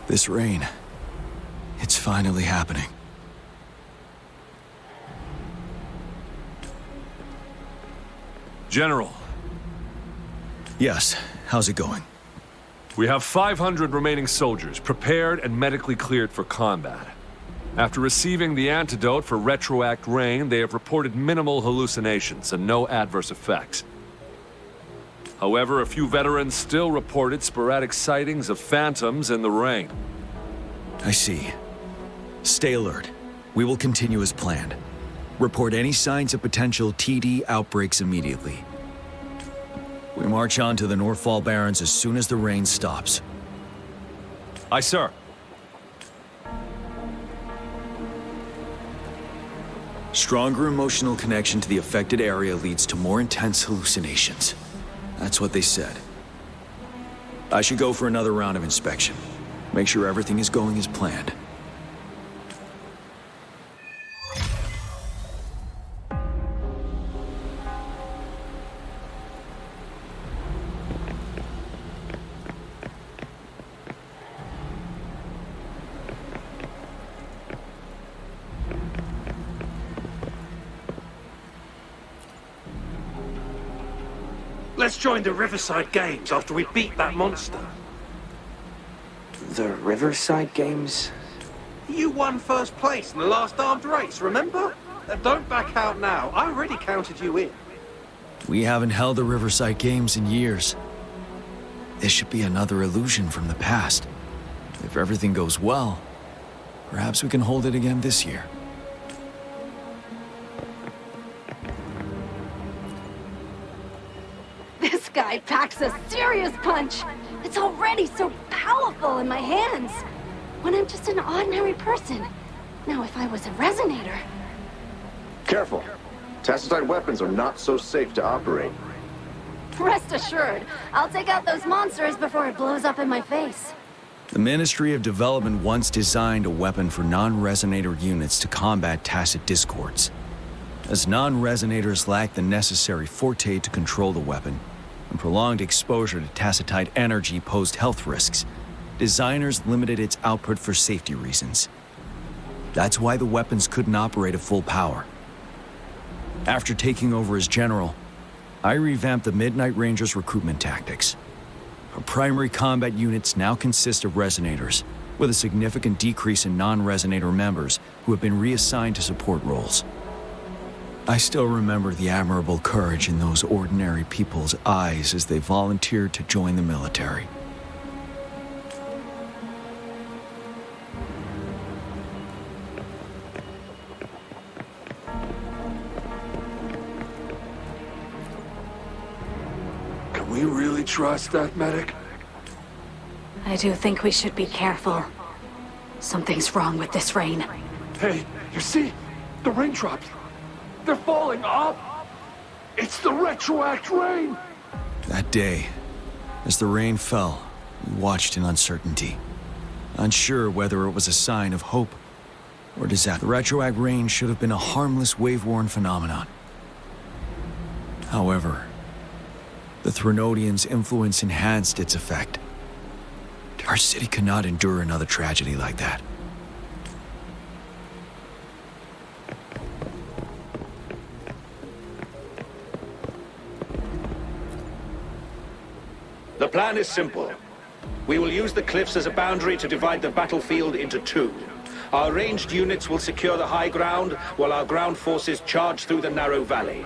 This rain, it's finally happening. General. Yes, how's it going? We have 500 remaining soldiers, prepared and medically cleared for combat. After receiving the antidote for retroact rain, they have reported minimal hallucinations and no adverse effects. However, a few veterans still reported sporadic sightings of phantoms in the rain. I see. Stay alert. We will continue as planned. Report any signs of potential TD outbreaks immediately. We march on to the Norfall Barrens as soon as the rain stops. Aye, sir. Stronger emotional connection to the affected area leads to more intense hallucinations. That's what they said. I should go for another round of inspection. Make sure everything is going as planned. Let's join the Riverside Games after we beat that monster. The Riverside Games? You won first place in the last armed race, remember? Don't back out now. I already counted you in. We haven't held the Riverside Games in years. This should be another illusion from the past. If everything goes well, perhaps we can hold it again this year. This guy packs a serious punch. It's already so powerful in my hands. When I'm just an ordinary person. Now, if I was a resonator... Careful. Tacitite weapons are not so safe to operate. Rest assured, I'll take out those monsters before it blows up in my face. The Ministry of Development once designed a weapon for non-resonator units to combat tacit discords. As non-resonators lack the necessary forte to control the weapon, and prolonged exposure to tacitite energy posed health risks, designers limited its output for safety reasons. That's why the weapons couldn't operate at full power. After taking over as general, I revamped the Midnight Rangers' recruitment tactics. Our primary combat units now consist of resonators, with a significant decrease in non-resonator members who have been reassigned to support roles. I still remember the admirable courage in those ordinary people's eyes as they volunteered to join the military. Can we really trust that medic? I do think we should be careful. Something's wrong with this rain. Hey, you see? The raindrops. They're falling up! It's the retroact rain! That day, as the rain fell, we watched in uncertainty, unsure whether it was a sign of hope or disaster. The retroact rain should have been a harmless wave-worn phenomenon. However, the Threnodians' influence enhanced its effect. Our city cannot endure another tragedy like that. The plan is simple. We will use the cliffs as a boundary to divide the battlefield into two. Our ranged units will secure the high ground, while our ground forces charge through the narrow valley.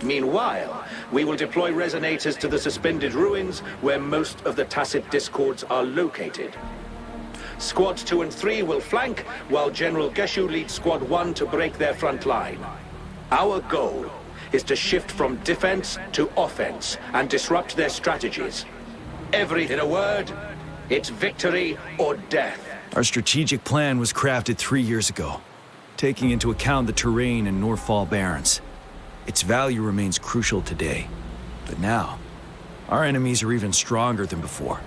Meanwhile, we will deploy resonators to the suspended ruins, where most of the tacit discords are located. Squads 2 and 3 will flank, while General Geshu leads Squad 1 to break their front line. Our goal is to shift from defense to offense and disrupt their strategies. In a word, it's victory or death. Our strategic plan was crafted 3 years ago, taking into account the terrain in Norfall Barrens. Its value remains crucial today. But now, our enemies are even stronger than before.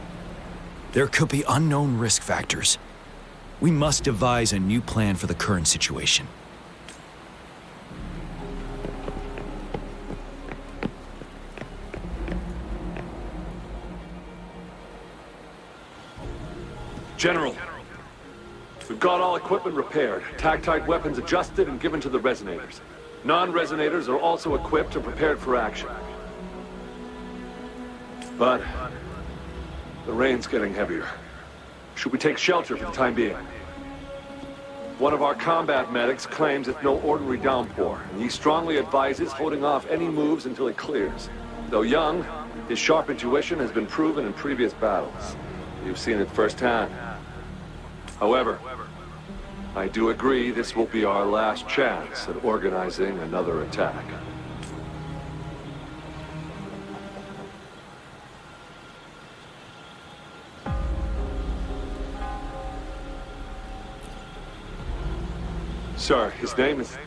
There could be unknown risk factors. We must devise a new plan for the current situation. General, we've got all equipment repaired, tactite weapons adjusted and given to the resonators. Non-resonators are also equipped and prepared for action. But the rain's getting heavier. Should we take shelter for the time being? One of our combat medics claims it's no ordinary downpour, and he strongly advises holding off any moves until it clears. Though young, his sharp intuition has been proven in previous battles. You've seen it firsthand. However, I do agree this will be our last chance at organizing another attack. Sir, his name is...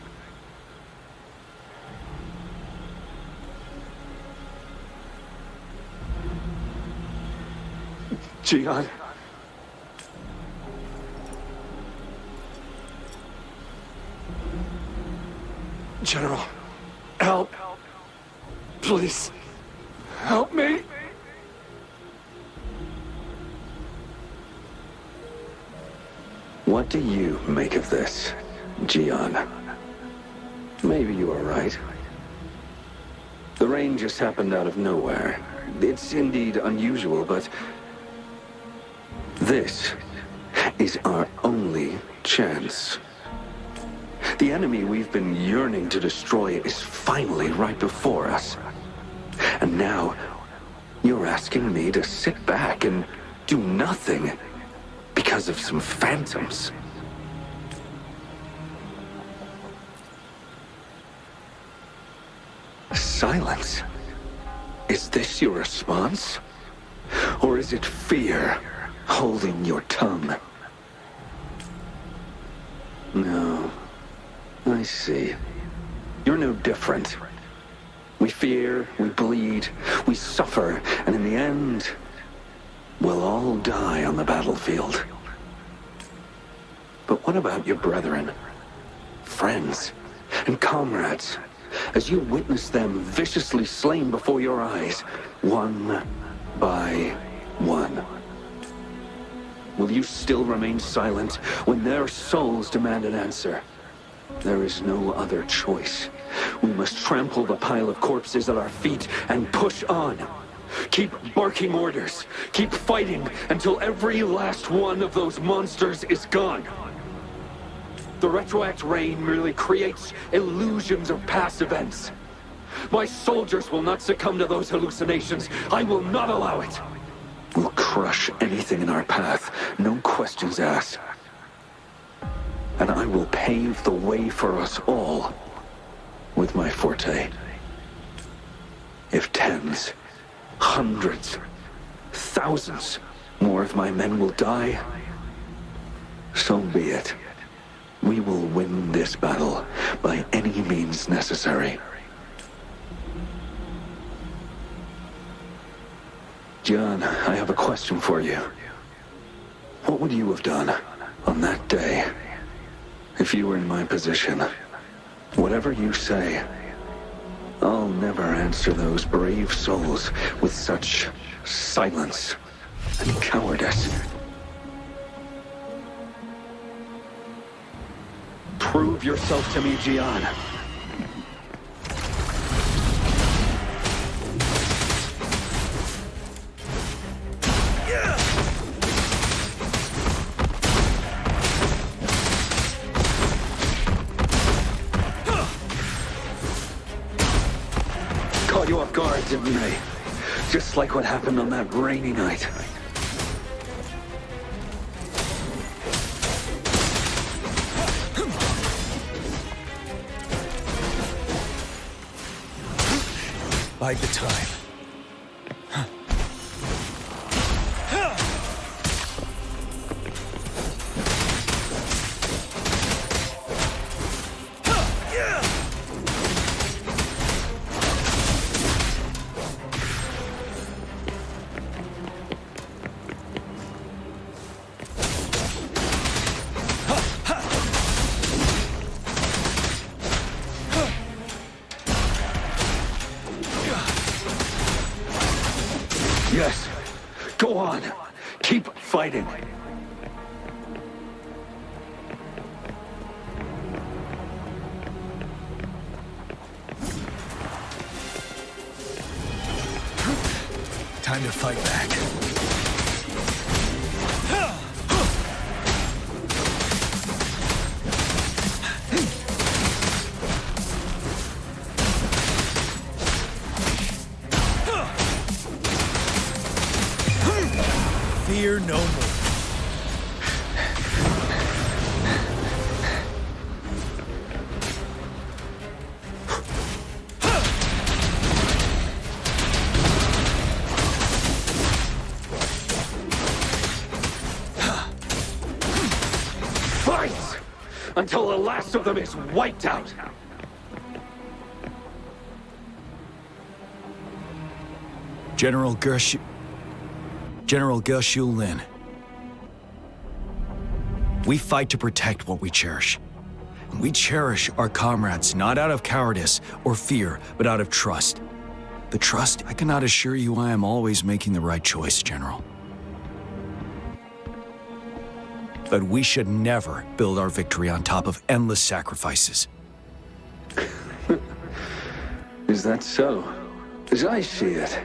Jian. General, help. Please, help me. What do you make of this, Jian? Maybe you are right. The rain just happened out of nowhere. It's indeed unusual, but this is our only chance. The enemy we've been yearning to destroy is finally right before us. And now, you're asking me to sit back and do nothing because of some phantoms. Silence. Is this your response? Or is it fear holding your tongue? No. I see. You're no different. We fear, we bleed, we suffer, and in the end, we'll all die on the battlefield. But what about your brethren, friends, and comrades, as you witness them viciously slain before your eyes, one by one? Will you still remain silent when their souls demand an answer? There is no other choice. We must trample the pile of corpses at our feet and push on. Keep barking orders. Keep fighting until every last one of those monsters is gone. The retroact rain merely creates illusions of past events. My soldiers will not succumb to those hallucinations. I will not allow it. We'll crush anything in our path, no questions asked. And I will pave the way for us all with my forte. If tens, hundreds, thousands more of my men will die, so be it. We will win this battle by any means necessary. Jian, I have a question for you. What would you have done on that day if you were in my position? Whatever you say, I'll never answer those brave souls with such silence and cowardice. Prove yourself to me, Jian. Caught you off guard, didn't they? Just like what happened on that rainy night. Bide the time. Yes. Go on. Keep fighting. Time to fight back. Fear no more. Until the last of them is wiped out. General Gershu Lin. We fight to protect what we cherish. We cherish our comrades not out of cowardice or fear, but out of trust. The trust, I cannot assure you I am always making the right choice, General. But we should never build our victory on top of endless sacrifices. Is that so? As I see it,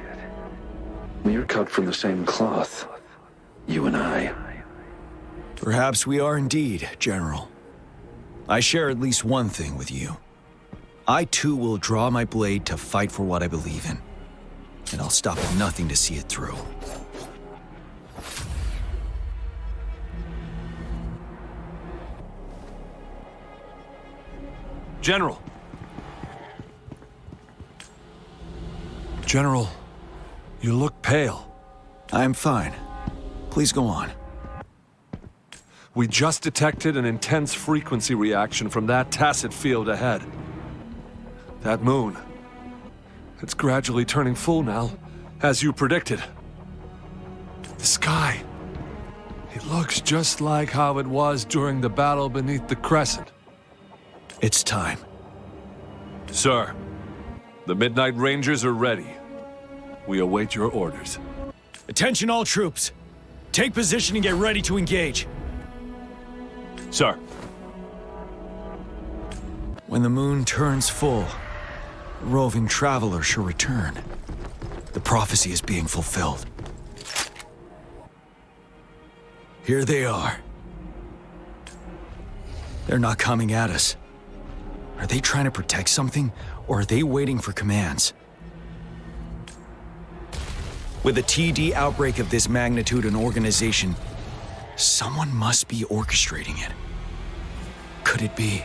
we're cut from the same cloth, you and I. Perhaps we are indeed, General. I share at least one thing with you. I too will draw my blade to fight for what I believe in. And I'll stop at nothing to see it through. General. General, you look pale. I'm fine. Please go on. We just detected an intense frequency reaction from that tacit field ahead. That moon. It's gradually turning full now, as you predicted. The sky. It looks just like how it was during the battle beneath the crescent. It's time. Sir, the Midnight Rangers are ready. We await your orders. Attention all troops. Take position and get ready to engage. Sir. When the moon turns full, a roving traveler shall return. The prophecy is being fulfilled. Here they are. They're not coming at us. Are they trying to protect something, or are they waiting for commands? With a TD outbreak of this magnitude and organization, someone must be orchestrating it. Could it be?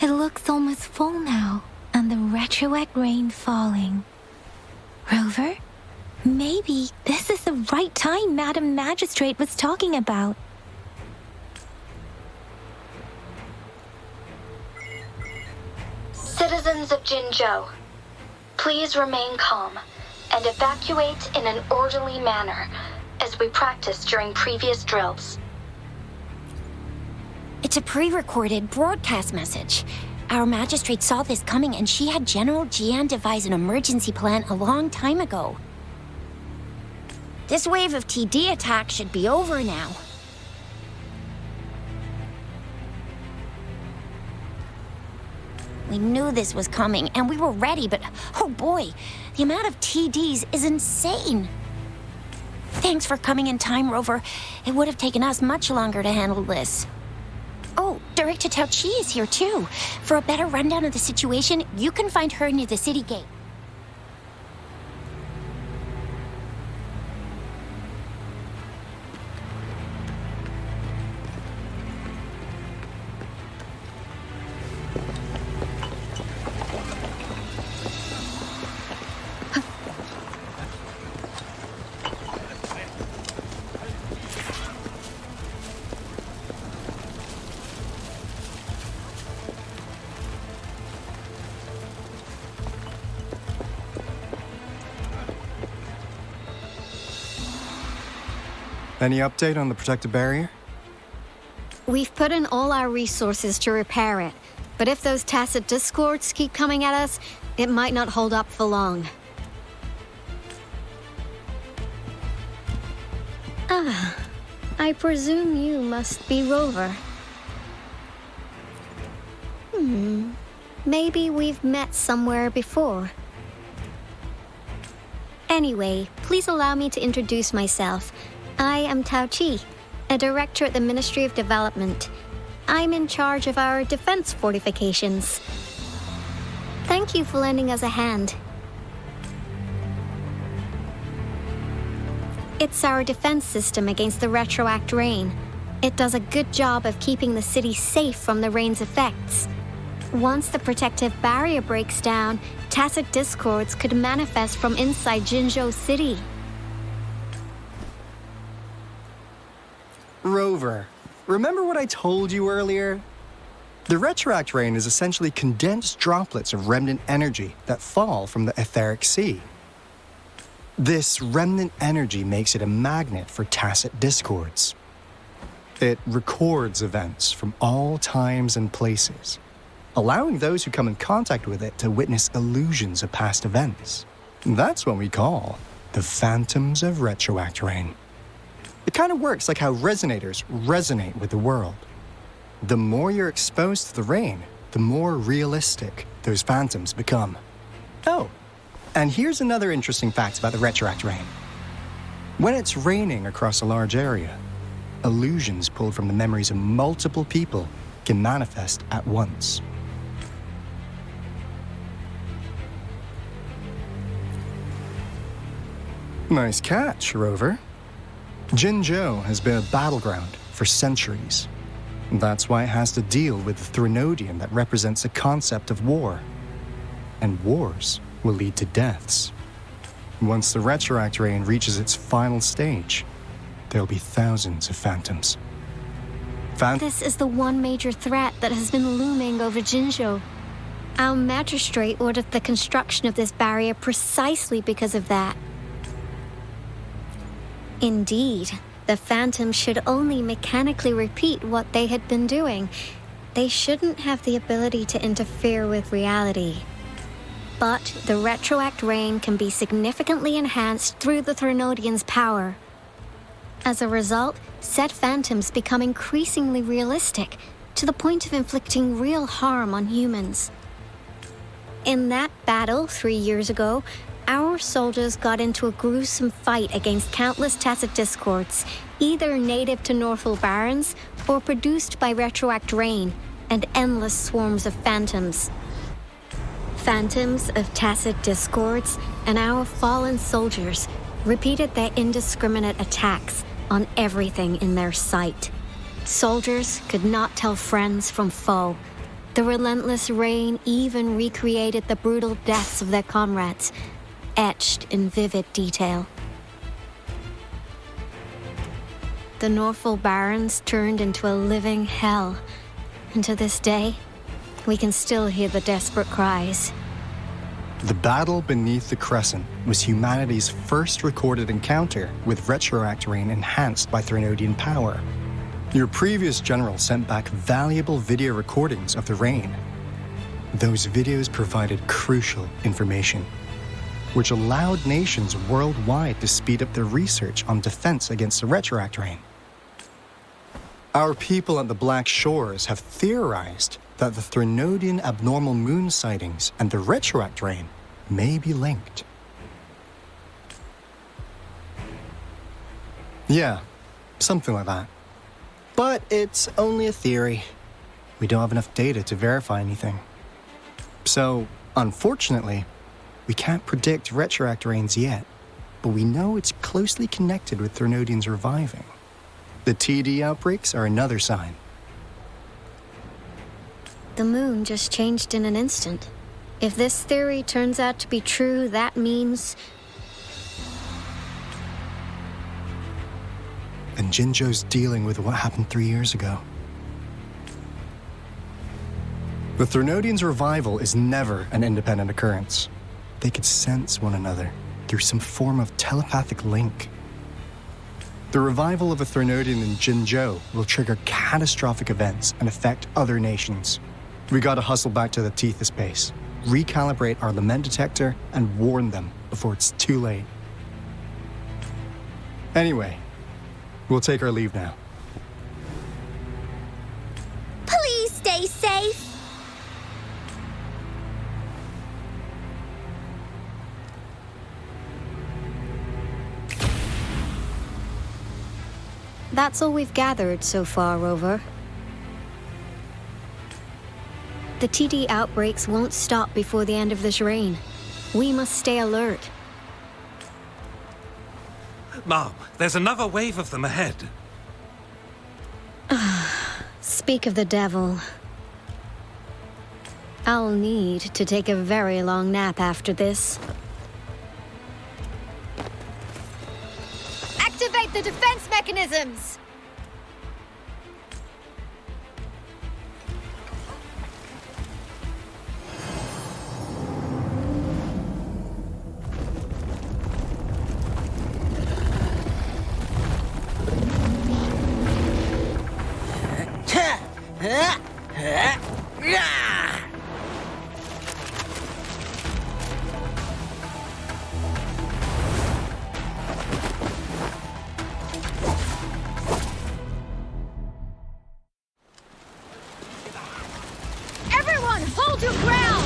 It looks almost full now, and the retroact rain falling. Rover? Maybe this is the right time Madam Magistrate was talking about. Citizens of Jinzhou, please remain calm and evacuate in an orderly manner, as we practiced during previous drills. It's a pre-recorded broadcast message. Our magistrate saw this coming and she had General Jian devise an emergency plan a long time ago. This wave of TD attacks should be over now. We knew this was coming, and we were ready, but oh boy, the amount of TDs is insane. Thanks for coming in time, Rover. It would have taken us much longer to handle this. Oh, Director Taoqi is here too. For a better rundown of the situation, you can find her near the city gate. Any update on the protective barrier? We've put in all our resources to repair it, but if those tacit discords keep coming at us, it might not hold up for long. Ah, I presume you must be Rover. Maybe we've met somewhere before. Anyway, please allow me to introduce myself. I am Taoqi, a director at the Ministry of Development. I'm in charge of our defense fortifications. Thank you for lending us a hand. It's our defense system against the retroact rain. It does a good job of keeping the city safe from the rain's effects. Once the protective barrier breaks down, tacit discords could manifest from inside Jinzhou City. Rover, remember what I told you earlier? The retroact rain is essentially condensed droplets of remnant energy that fall from the etheric sea. This remnant energy makes it a magnet for tacit discords. It records events from all times and places, allowing those who come in contact with it to witness illusions of past events. That's what we call the phantoms of retroact rain. It kind of works like how resonators resonate with the world. The more you're exposed to the rain, the more realistic those phantoms become. Oh, and here's another interesting fact about the retroact rain. When it's raining across a large area, illusions pulled from the memories of multiple people can manifest at once. Nice catch, Rover. Jinzhou has been a battleground for centuries. That's why it has to deal with the Threnodian that represents the concept of war. And wars will lead to deaths. Once the retroact rain reaches its final stage, there'll be thousands of phantoms. This is the one major threat that has been looming over Jinzhou. Our magistrate ordered the construction of this barrier precisely because of that. Indeed, the phantoms should only mechanically repeat what they had been doing. They shouldn't have the ability to interfere with reality. But the retroact rain can be significantly enhanced through the Threnodian's power. As a result, said phantoms become increasingly realistic, to the point of inflicting real harm on humans. In that battle 3 years ago, our soldiers got into a gruesome fight against countless tacit discords, either native to Norfall Barrens or produced by retroact rain and endless swarms of phantoms. Phantoms of tacit discords and our fallen soldiers repeated their indiscriminate attacks on everything in their sight. Soldiers could not tell friends from foe. The relentless rain even recreated the brutal deaths of their comrades, etched in vivid detail. The Norfall Barrens turned into a living hell, and to this day, we can still hear the desperate cries. The battle beneath the Crescent was humanity's first recorded encounter with retroact rain enhanced by Threnodian power. Your previous general sent back valuable video recordings of the rain. Those videos provided crucial information, which allowed nations worldwide to speed up their research on defense against the retroact rain. Our people at the Black Shores have theorized that the Threnodian abnormal moon sightings and the retroact rain may be linked. Yeah, something like that. But it's only a theory. We don't have enough data to verify anything. So, unfortunately, we can't predict retroact rains yet, but we know it's closely connected with Threnodians reviving. The TD outbreaks are another sign. The moon just changed in an instant. If this theory turns out to be true, that means... And Jinzhou's dealing with what happened 3 years ago. The Threnodians' revival is never an independent occurrence. They could sense one another through some form of telepathic link. The revival of a Threnodian in Jinzhou will trigger catastrophic events and affect other nations. We gotta hustle back to the Tethys base, recalibrate our lament detector, and warn them before it's too late. Anyway, we'll take our leave now. Please stay safe. That's all we've gathered so far, Rover. The TD outbreaks won't stop before the end of this reign. We must stay alert. Mom, there's another wave of them ahead. Speak of the devil. I'll need to take a very long nap after this. Activate the defense mechanisms! Everyone, hold your ground!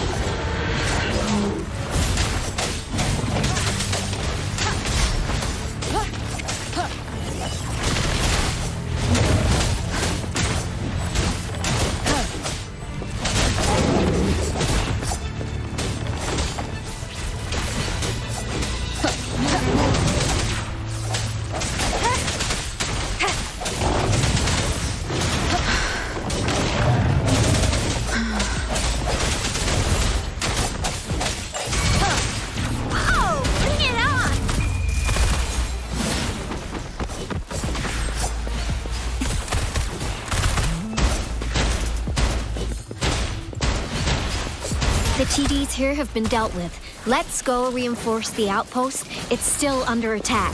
The TDs here have been dealt with. Let's go reinforce the outpost. It's still under attack.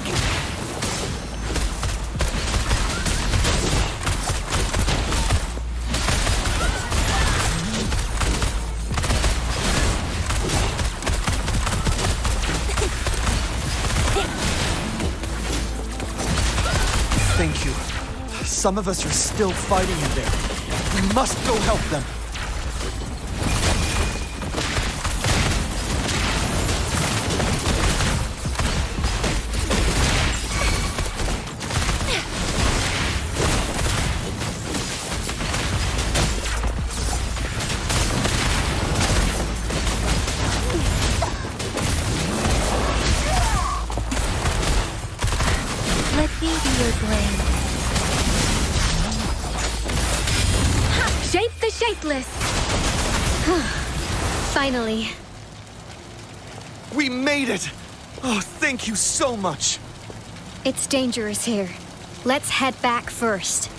Thank you. Some of us are still fighting in there. We must go help them. Let me be your blade. Shape the shapeless! Finally. We made it! Oh, thank you so much! It's dangerous here. Let's head back first.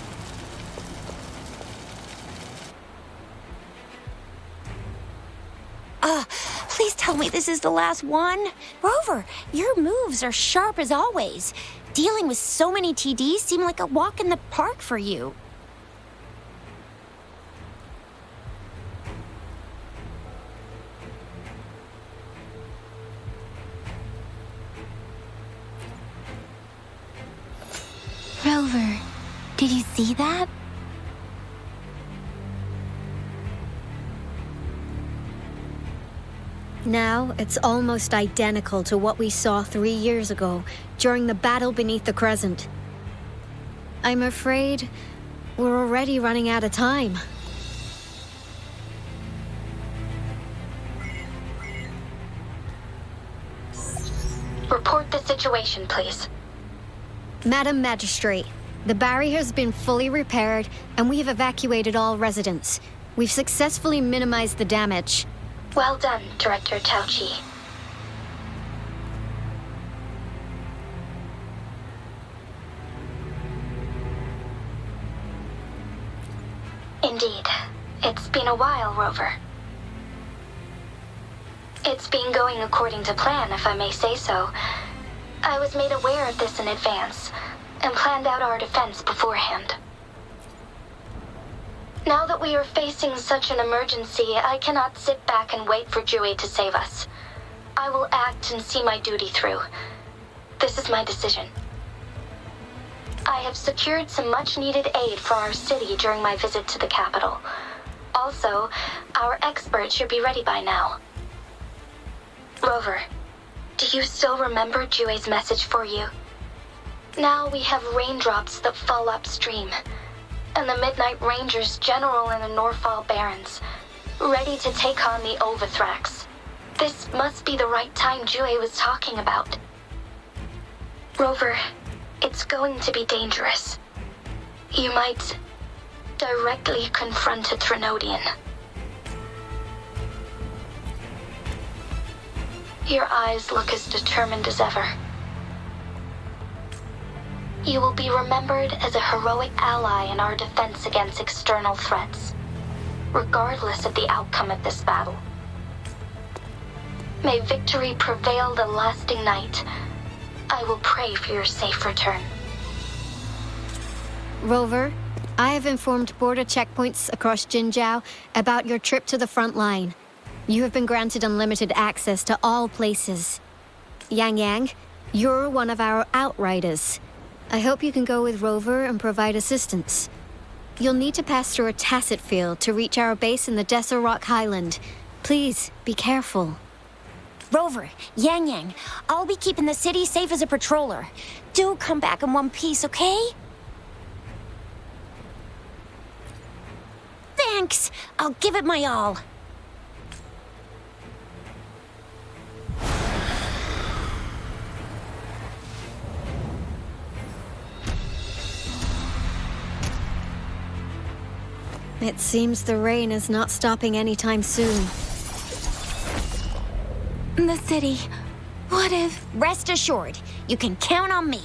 Please tell me this is the last one. Rover, your moves are sharp as always. Dealing with so many TDs seemed like a walk in the park for you. Rover, did you see that? Now, it's almost identical to what we saw 3 years ago, during the battle beneath the Crescent. I'm afraid we're already running out of time. Report the situation, please. Madam Magistrate, the barrier has been fully repaired, and we have evacuated all residents. We've successfully minimized the damage. Well done, Director Taoqi. Indeed. It's been a while, Rover. It's been going according to plan, if I may say so. I was made aware of this in advance, and planned out our defense beforehand. Now that we are facing such an emergency, I cannot sit back and wait for Jue to save us. I will act and see my duty through. This is my decision. I have secured some much-needed aid for our city during my visit to the capital. Also, our expert should be ready by now. Rover, do you still remember Jue's message for you? Now we have raindrops that fall upstream, and the Midnight Rangers general in the Norfall Barrens, ready to take on the Overthrax. This must be the right time Jue was talking about. Rover, it's going to be dangerous. You might directly confront a Trinodian. Your eyes look as determined as ever. You will be remembered as a heroic ally in our defense against external threats, regardless of the outcome of this battle. May victory prevail the lasting night. I will pray for your safe return. Rover, I have informed border checkpoints across Jinjiao about your trip to the front line. You have been granted unlimited access to all places. Yang Yang, you're one of our outriders. I hope you can go with Rover and provide assistance. You'll need to pass through a tacit field to reach our base in the Desoroca Highland. Please, be careful. Rover, Yang Yang, I'll be keeping the city safe as a patroller. Do come back in one piece, okay? Thanks! I'll give it my all. It seems the rain is not stopping anytime soon. The city. What if... Rest assured, you can count on me.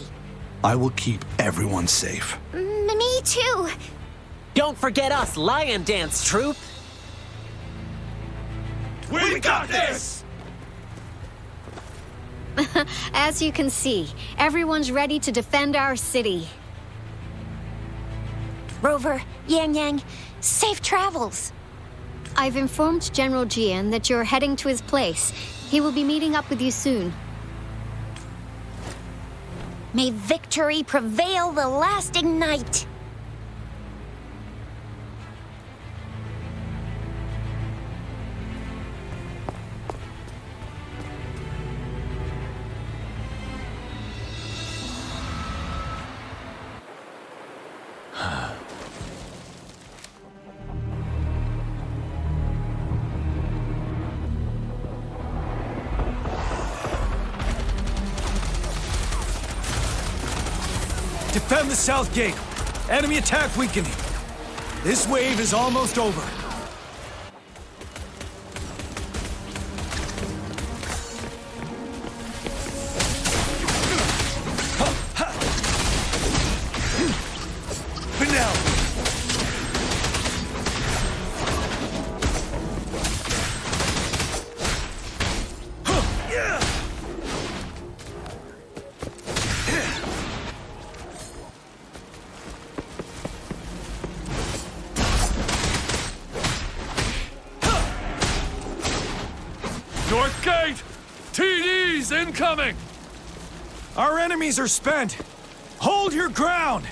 I will keep everyone safe. Me too. Don't forget us, Lion Dance Troop! We got this! As you can see, everyone's ready to defend our city. Rover, Yang Yang, safe travels. I've informed General Jian that you're heading to his place. He will be meeting up with you soon. May victory prevail the lasting night. Defend the south gate. Enemy attack weakening. This wave is almost over. North Gate! TDs incoming! Our enemies are spent. Hold your ground!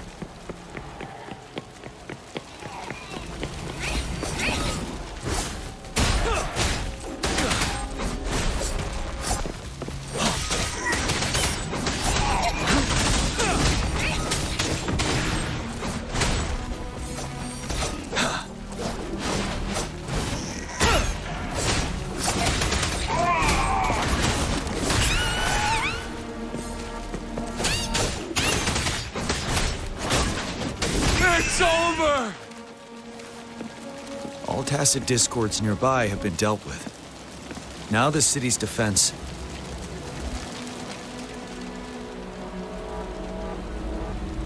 Tacit discords nearby have been dealt with. Now the city's defense.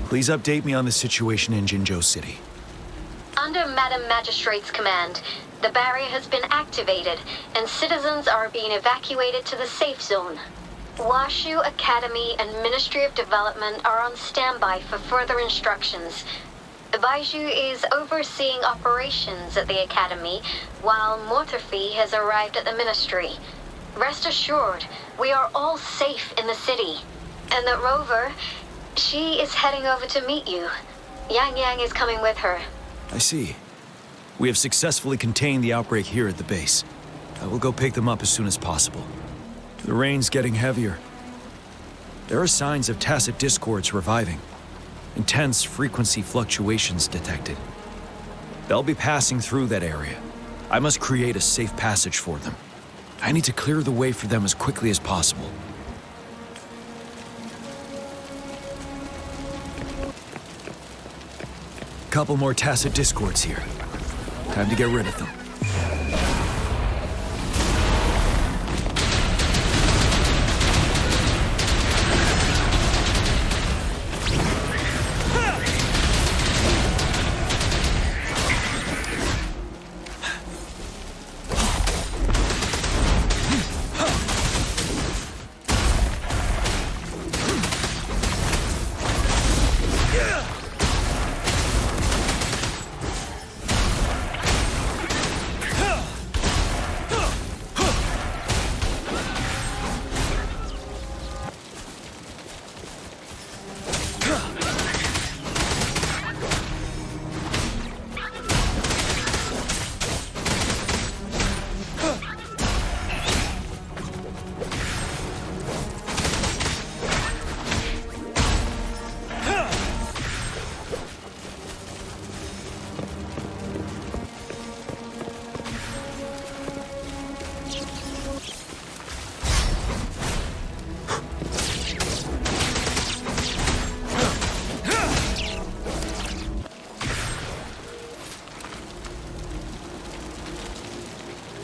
Please update me on the situation in Jinzhou City. Under Madam Magistrate's command, the barrier has been activated, and citizens are being evacuated to the safe zone. Washu Academy and Ministry of Development are on standby for further instructions. Baiju is overseeing operations at the Academy, while Mortherfee has arrived at the Ministry. Rest assured, we are all safe in the city. And that Rover, she is heading over to meet you. Yang Yang is coming with her. I see. We have successfully contained the outbreak here at the base. I will go pick them up as soon as possible. The rain's getting heavier. There are signs of tacit discords reviving. Intense frequency fluctuations detected. They'll be passing through that area. I must create a safe passage for them. I need to clear the way for them as quickly as possible. Couple more tacit discords here. Time to get rid of them.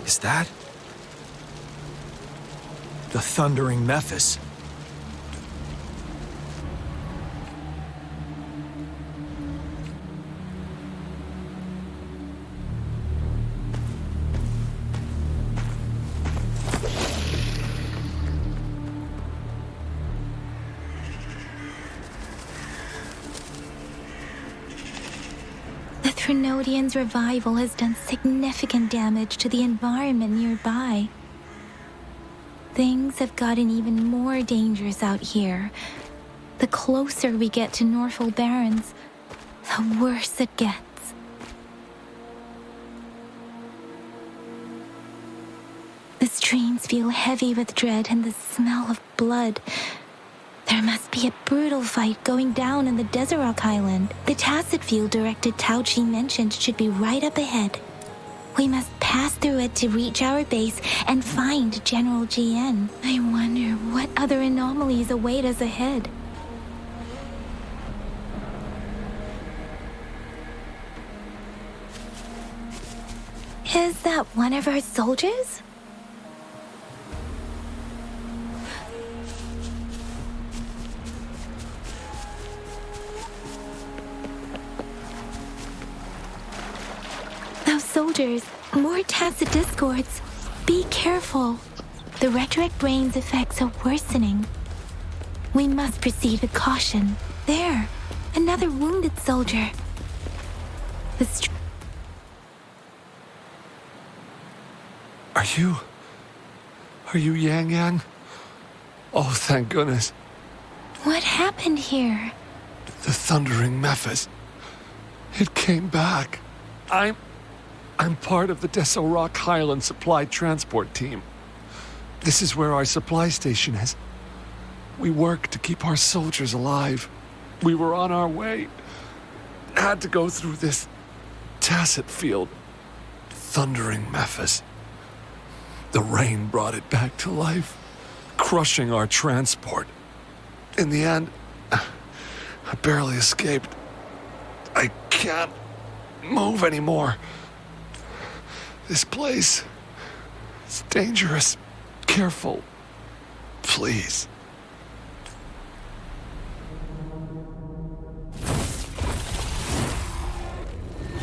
Is that the thundering Mephis? Trenodian's revival has done significant damage to the environment nearby. Things have gotten even more dangerous out here. The closer we get to Norfall Barrens, the worse it gets. The streams feel heavy with dread and the smell of blood. There must be a brutal fight going down in the Desoroca Island. The tacit field directed Taoqi mentioned should be right up ahead. We must pass through it to reach our base and find General GN. I wonder what other anomalies await us ahead. Is that one of our soldiers? Soldiers, more tacit discords. Be careful. The retroact rain's effects are worsening. We must proceed with caution. There, another wounded soldier. Are you Yang Yang? Oh, thank goodness. What happened here? The thundering Mephis. It came back. I'm part of the Desoroca Highland Supply Transport Team. This is where our supply station is. We work to keep our soldiers alive. We were on our way. Had to go through this tacit field. Thundering Mephis. The rain brought it back to life, crushing our transport. In the end, I barely escaped. I can't move anymore. This place... it's dangerous. Careful. Please.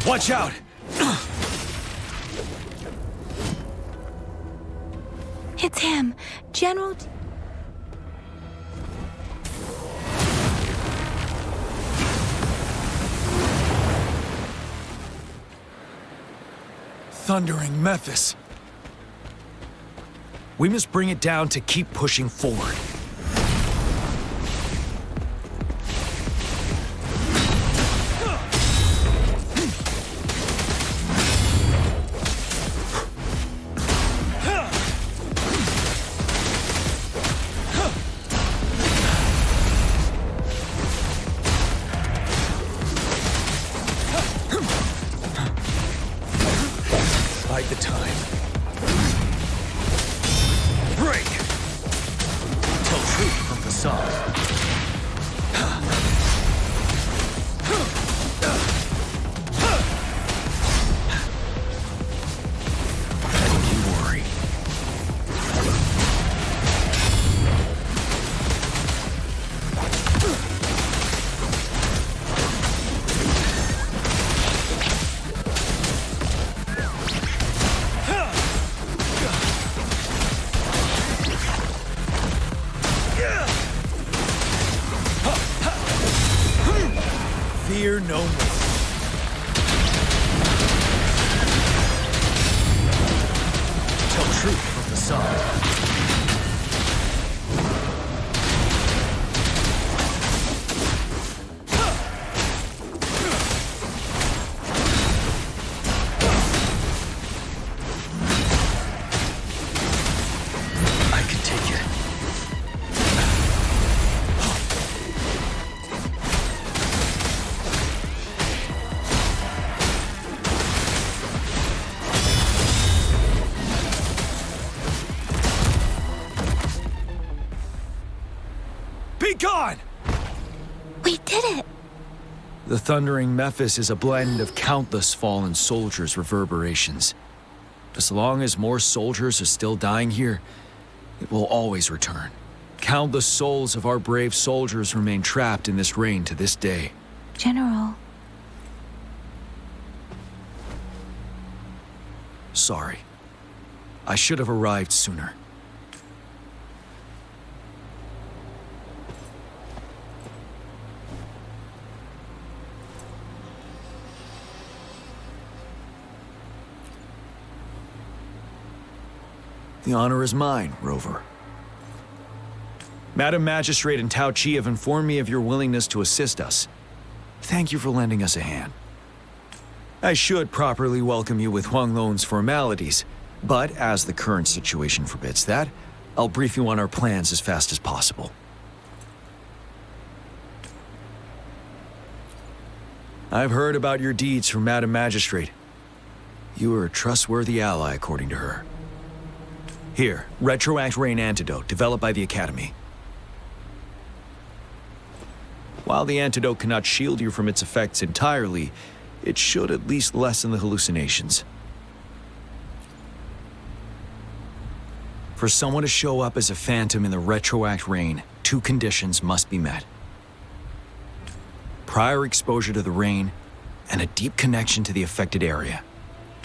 Watch out! It's him, General... Thundering Mephis. We must bring it down to keep pushing forward. The time. Break! Tell truth from facade. Don't you worry. Fear no more. Tell truth from facade. I can take it. Be gone! We did it! The thundering Mephis is a blend of countless fallen soldiers' reverberations. As long as more soldiers are still dying here, it will always return. Countless souls of our brave soldiers remain trapped in this rain to this day. General. Sorry. I should have arrived sooner. The honor is mine, Rover. Madam Magistrate and Tao Chi have informed me of your willingness to assist us. Thank you for lending us a hand. I should properly welcome you with Huanglong's formalities, but as the current situation forbids that, I'll brief you on our plans as fast as possible. I've heard about your deeds from Madam Magistrate. You are a trustworthy ally, according to her. Here, Retroact Rain Antidote, developed by the Academy. While the antidote cannot shield you from its effects entirely, it should at least lessen the hallucinations. For someone to show up as a phantom in the Retroact Rain, 2 conditions must be met. Prior exposure to the rain, and a deep connection to the affected area.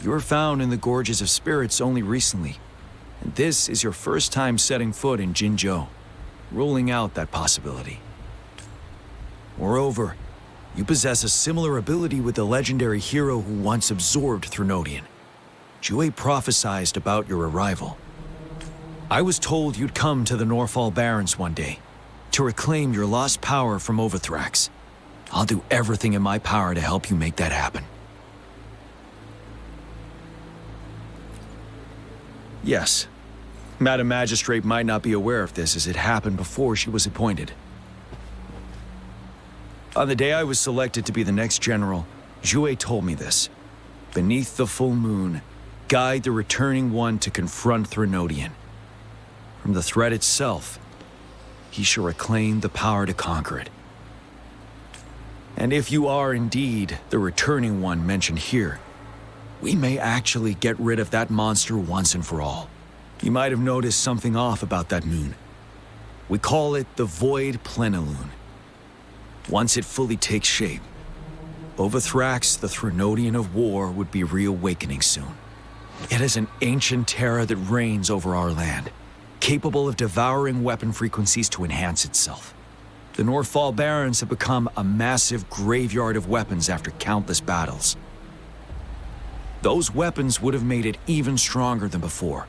You were found in the Gorges of Spirits only recently, and this is your first time setting foot in Jinzhou, ruling out that possibility. Moreover, you possess a similar ability with the legendary hero who once absorbed Threnodian. Jue prophesied about your arrival. I was told you'd come to the Norfall Barrens one day, to reclaim your lost power from Overthrax. I'll do everything in my power to help you make that happen. Yes, Madam Magistrate might not be aware of this as it happened before she was appointed. On the day I was selected to be the next general, Jue told me this. Beneath the full moon, guide the returning one to confront Threnodian. From the threat itself, he shall reclaim the power to conquer it. And if you are indeed the returning one mentioned here, we may actually get rid of that monster once and for all. You might have noticed something off about that moon. We call it the Void Plenilune. Once it fully takes shape, Overthrax, the Threnodian of war, would be reawakening soon. It is an ancient terror that reigns over our land, capable of devouring weapon frequencies to enhance itself. The Norfall Barrens have become a massive graveyard of weapons after countless battles. Those weapons would have made it even stronger than before.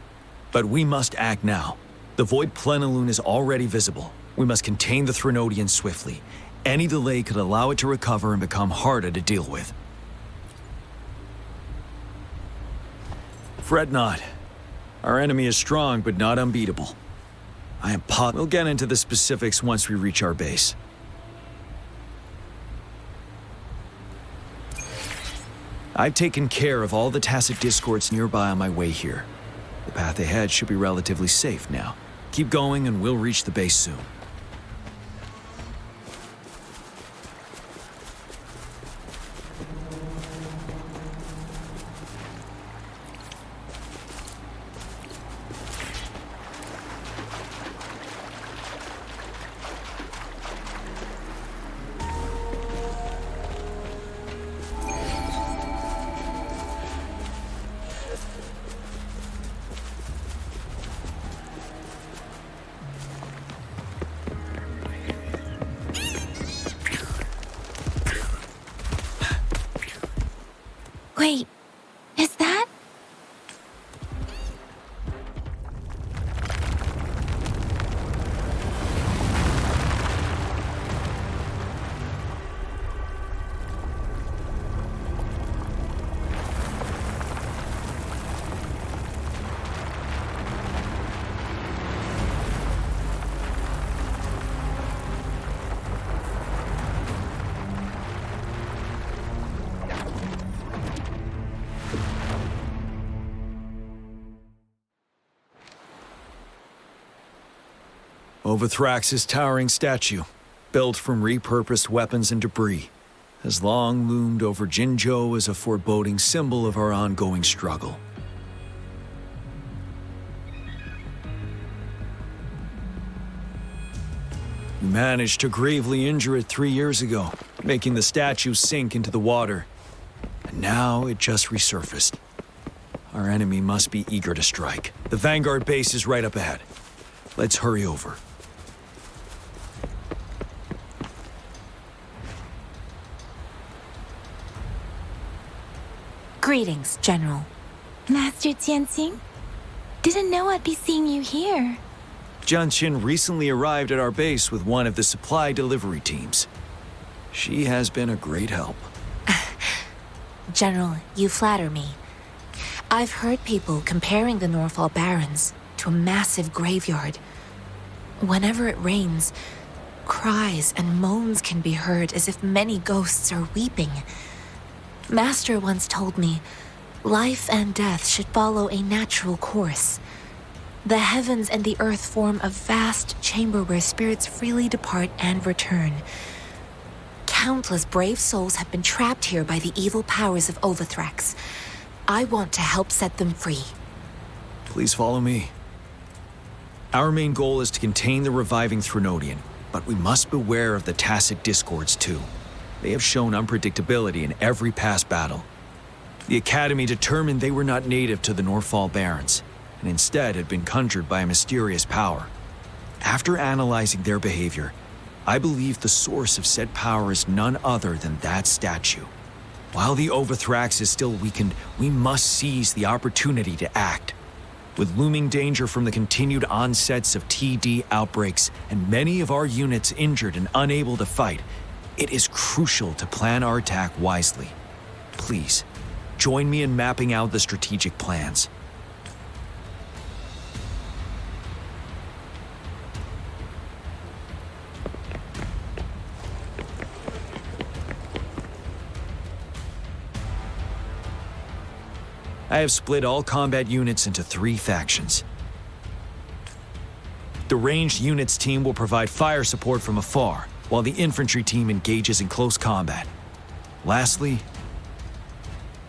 But we must act now. The Void Plenilune is already visible. We must contain the Threnodian swiftly. Any delay could allow it to recover and become harder to deal with. Fret not. Our enemy is strong, but not unbeatable. We'll get into the specifics once we reach our base. I've taken care of all the tacit discords nearby on my way here. The path ahead should be relatively safe now. Keep going and we'll reach the base soon. Wait, is that? Overthrax's towering statue, built from repurposed weapons and debris, has long loomed over Jinzhou as a foreboding symbol of our ongoing struggle. We managed to gravely injure it 3 years ago, making the statue sink into the water. And now it just resurfaced. Our enemy must be eager to strike. The Vanguard base is right up ahead. Let's hurry over. Greetings, General. Master Jianxing? Didn't know I'd be seeing you here. Jianqin recently arrived at our base with one of the supply delivery teams. She has been a great help. General, you flatter me. I've heard people comparing the Norfall Barrens to a massive graveyard. Whenever it rains, cries and moans can be heard as if many ghosts are weeping. Master once told me, life and death should follow a natural course. The heavens and the earth form a vast chamber where spirits freely depart and return. Countless brave souls have been trapped here by the evil powers of Overthrax. I want to help set them free. Please follow me. Our main goal is to contain the reviving Threnodian, but we must beware of the tacit discords too. They have shown unpredictability in every past battle. The Academy determined they were not native to the Norfall Barrens, and instead had been conjured by a mysterious power. After analyzing their behavior, I believe the source of said power is none other than that statue. While the Overthrax is still weakened, we must seize the opportunity to act. With looming danger from the continued onsets of TD outbreaks and many of our units injured and unable to fight, it is crucial to plan our attack wisely. Please, join me in mapping out the strategic plans. I have split all combat units into 3 factions. The ranged units team will provide fire support from afar, while the infantry team engages in close combat. Lastly,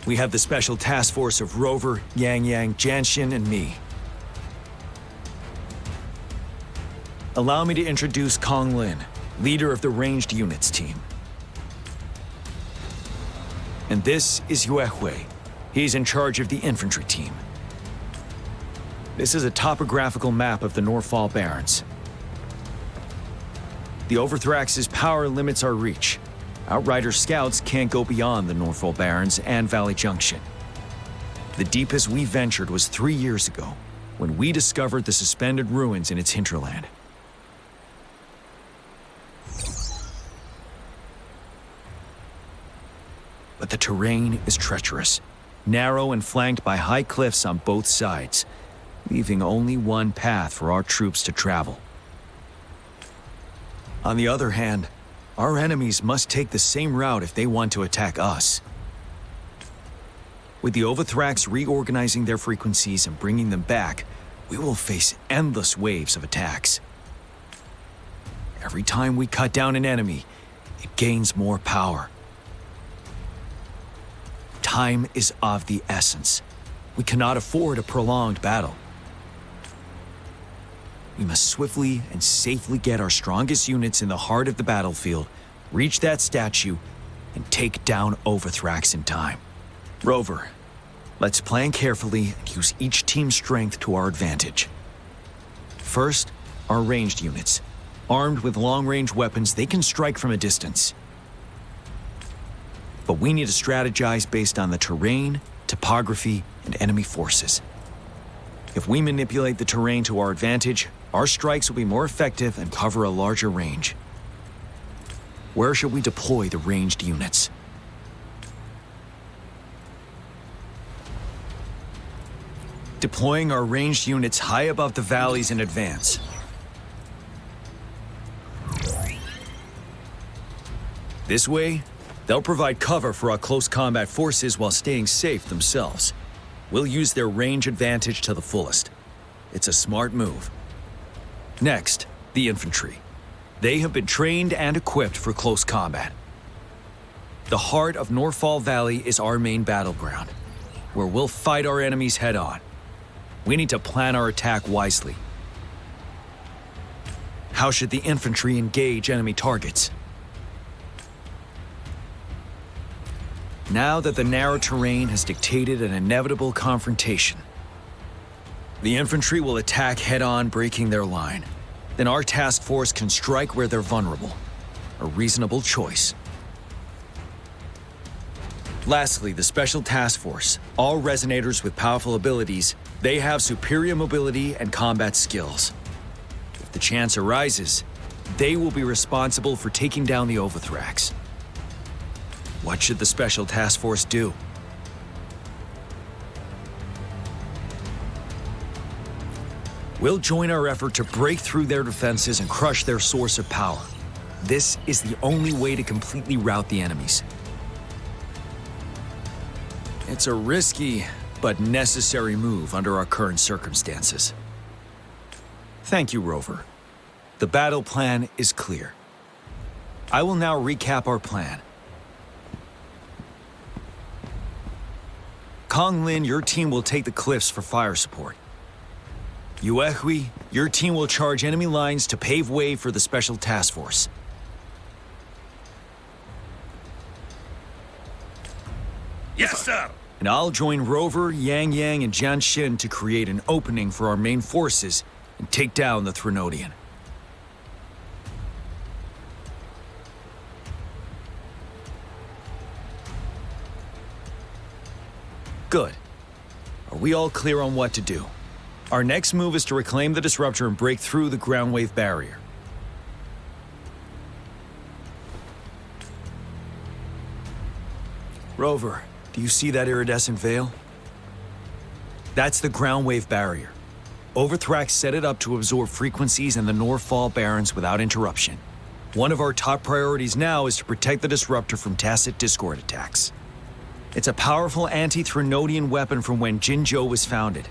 We have the special task force of Rover, Yang Yang, Janshin, and me. Allow me to introduce Kong Lin, leader of the ranged units team. And this is Yue Hui. He's in charge of the infantry team. This is a topographical map of the Norfall Barrens. The Overthrax's power limits our reach. Outrider scouts can't go beyond the Norfall Barrens and Valley Junction. The deepest we ventured was 3 years ago, when we discovered the suspended ruins in its hinterland. But the terrain is treacherous, narrow and flanked by high cliffs on both sides, leaving only one path for our troops to travel. On the other hand, our enemies must take the same route if they want to attack us. With the Overthrax reorganizing their frequencies and bringing them back, we will face endless waves of attacks. Every time we cut down an enemy, it gains more power. Time is of the essence. We cannot afford a prolonged battle. We must swiftly and safely get our strongest units in the heart of the battlefield, reach that statue, and take down Overthrax in time. Rover, let's plan carefully and use each team's strength to our advantage. First, our ranged units. Armed with long-range weapons, they can strike from a distance. But we need to strategize based on the terrain, topography, and enemy forces. If we manipulate the terrain to our advantage, our strikes will be more effective and cover a larger range. Where should we deploy the ranged units? Deploying our ranged units high above the valleys in advance. This way, they'll provide cover for our close combat forces while staying safe themselves. We'll use their range advantage to the fullest. It's a smart move. Next, the infantry. They have been trained and equipped for close combat. The heart of Norfall Valley is our main battleground, where we'll fight our enemies head-on. We need to plan our attack wisely. How should the infantry engage enemy targets? Now that the narrow terrain has dictated an inevitable confrontation, the infantry will attack head-on, breaking their line. Then our task force can strike where they're vulnerable. A reasonable choice. Lastly, the Special Task Force. All resonators with powerful abilities, they have superior mobility and combat skills. If the chance arises, they will be responsible for taking down the Overthrax. What should the Special Task Force do? We'll join our effort to break through their defenses and crush their source of power. This is the only way to completely rout the enemies. It's a risky, but necessary move under our current circumstances. Thank you, Rover. The battle plan is clear. I will now recap our plan. Kong Lin, your team will take the cliffs for fire support. Yue Hui, your team will charge enemy lines to pave way for the Special Task Force. Yes, sir! And I'll join Rover, Yang Yang, and Janshin to create an opening for our main forces and take down the Threnodian. Good. Are we all clear on what to do? Our next move is to reclaim the Disruptor and break through the ground wave barrier. Rover, do you see that iridescent veil? That's the ground wave barrier. Overthrax set it up to absorb frequencies in the Norfall Barrens without interruption. One of our top priorities now is to protect the Disruptor from tacit Discord attacks. It's a powerful anti-Threnodian weapon from when Jinzhou was founded.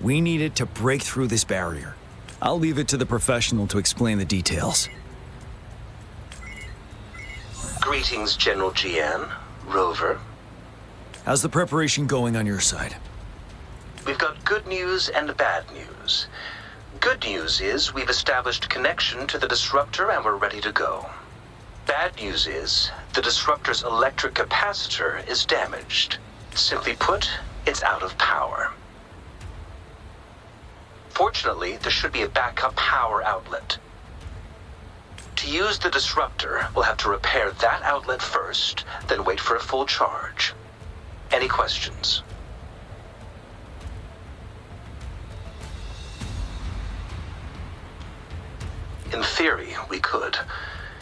We need it to break through this barrier. I'll leave it to the professional to explain the details. Greetings, General Jian, Rover. How's the preparation going on your side? We've got good news and bad news. Good news is we've established connection to the disruptor and we're ready to go. Bad news is the disruptor's electric capacitor is damaged. Simply put, it's out of power. Fortunately, there should be a backup power outlet. To use the disruptor, we'll have to repair that outlet first, then wait for a full charge. Any questions? In theory, we could.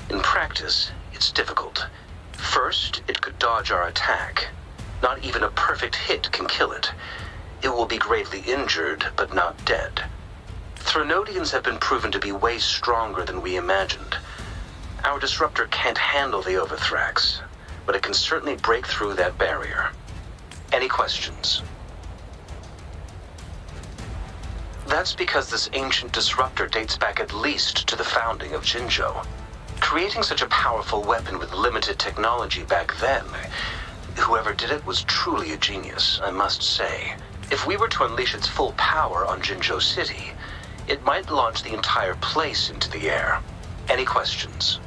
In practice, it's difficult. First, it could dodge our attack. Not even a perfect hit can kill it. It will be gravely injured, but not dead. Threnodians have been proven to be way stronger than we imagined. Our disruptor can't handle the Overthrax, but it can certainly break through that barrier. Any questions? That's because this ancient disruptor dates back at least to the founding of Jinzhou. Creating such a powerful weapon with limited technology back then, whoever did it was truly a genius, I must say. If we were to unleash its full power on Jinzhou City, it might launch the entire place into the air. Any questions?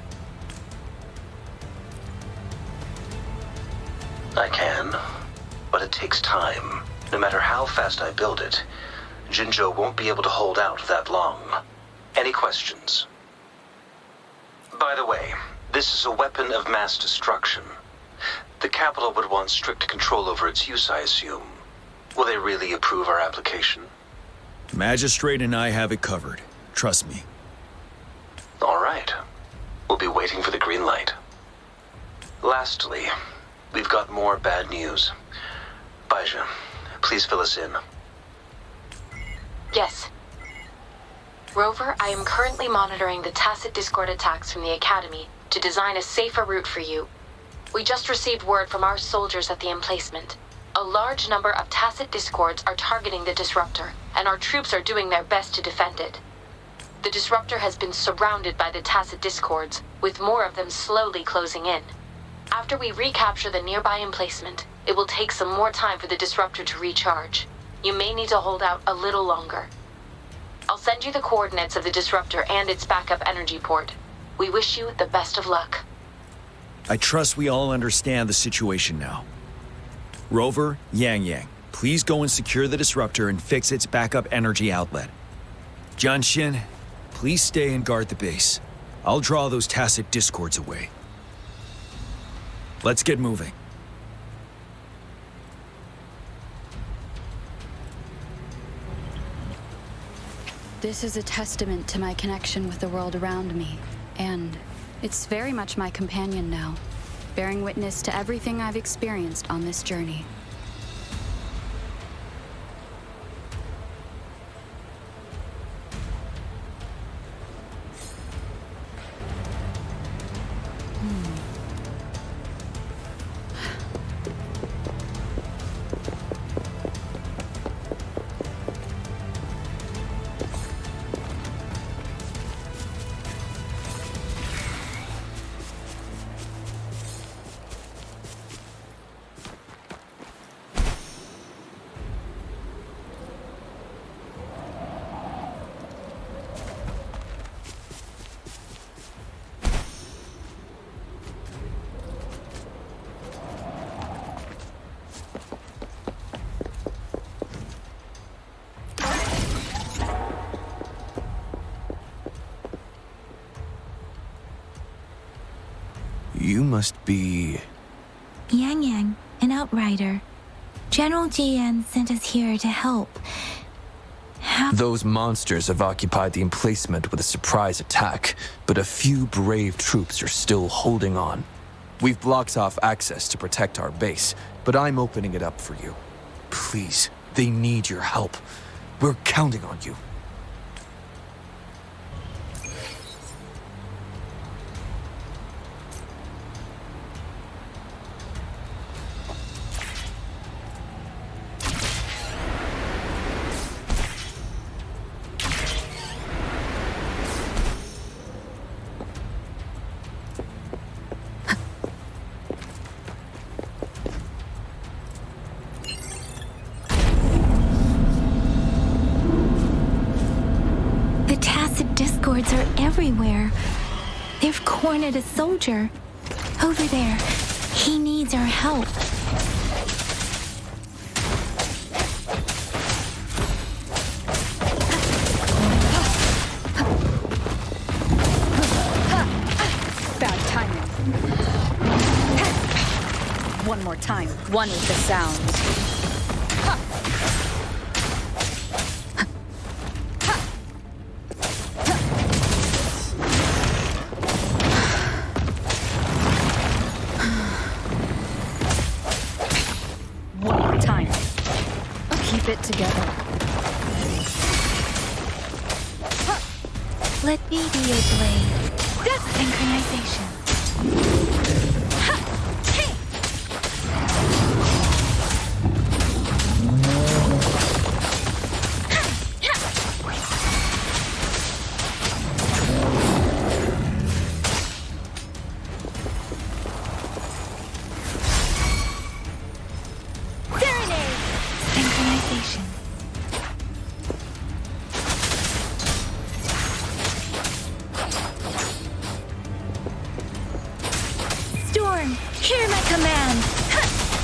I can, but it takes time. No matter how fast I build it, Jinzhou won't be able to hold out that long. Any questions? By the way, this is a weapon of mass destruction. The capital would want strict control over its use, I assume. Will they really approve our application? Magistrate and I have it covered. Trust me. All right. We'll be waiting for the green light. Lastly, we've got more bad news. Baizha, please fill us in. Yes. Rover, I am currently monitoring the tacit discord attacks from the Academy to design a safer route for you. We just received word from our soldiers at the emplacement. A large number of tacit discords are targeting the disruptor, and our troops are doing their best to defend it. The disruptor has been surrounded by the tacit discords, with more of them slowly closing in. After we recapture the nearby emplacement, it will take some more time for the disruptor to recharge. You may need to hold out a little longer. I'll send you the coordinates of the disruptor and its backup energy port. We wish you the best of luck. I trust we all understand the situation now. Rover, Yang, please go and secure the disruptor and fix its backup energy outlet. Jianxin, please stay and guard the base. I'll draw those tacit discords away. Let's get moving. This is a testament to my connection with the world around me, and it's very much my companion now, bearing witness to everything I've experienced on this journey. You must be... Yang, an outrider. General Jian sent us here to help. Those monsters have occupied the emplacement with a surprise attack, but a few brave troops are still holding on. We've blocked off access to protect our base, but I'm opening it up for you. Please, they need your help. We're counting on you. The Tacit discords are everywhere. They've cornered a soldier. Over there. He needs our help. Bad timing. One more time. One with the sounds. It together. Let me be your blade. Synchronization.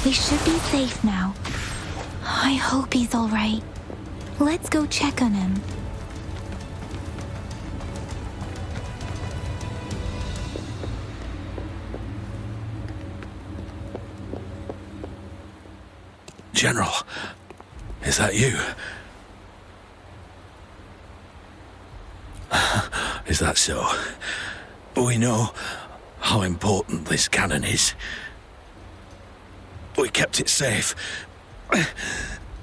We should be safe now. I hope he's all right. Let's go check on him. General, is that you? Is that so? We know how important this cannon is. We kept it safe.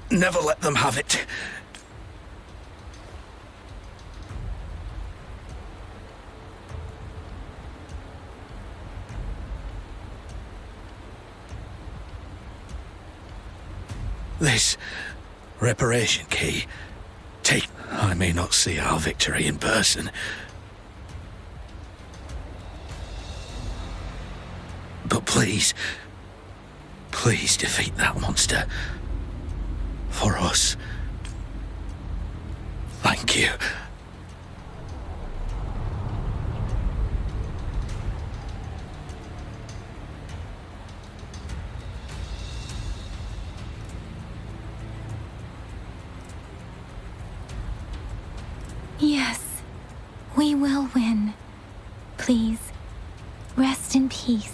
Never let them have it. This reparation key. Take. I may not see our victory in person. But please defeat that monster. For us. Thank you. Yes, we will win. Please, rest in peace.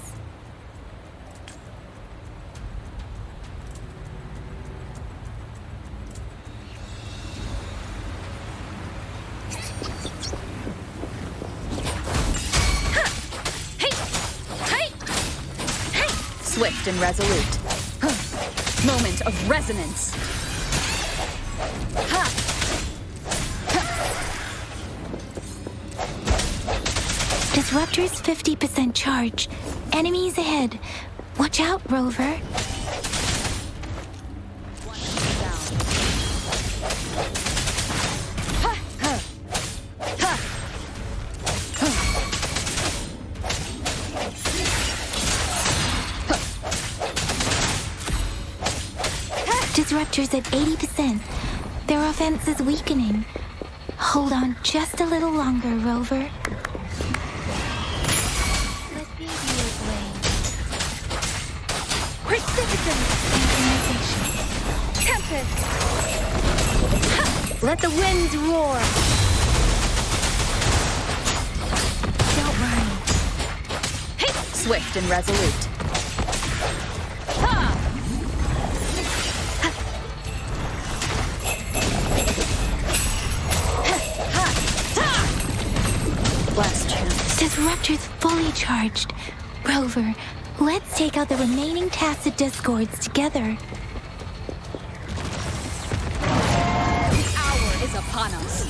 Swift and resolute. Moment of resonance. Disruptor's 50% charge. Enemies ahead. Watch out, Rover. Disruptor's at 80%. Their offense is weakening. Hold on just a little longer, Rover. Let me be your blade. Precipitant! Tempest! Let the winds roar! Don't worry. Swift and resolute. Last chance. Disruptor's fully charged. Rover, let's take out the remaining Tacit discords together. The hour is upon us.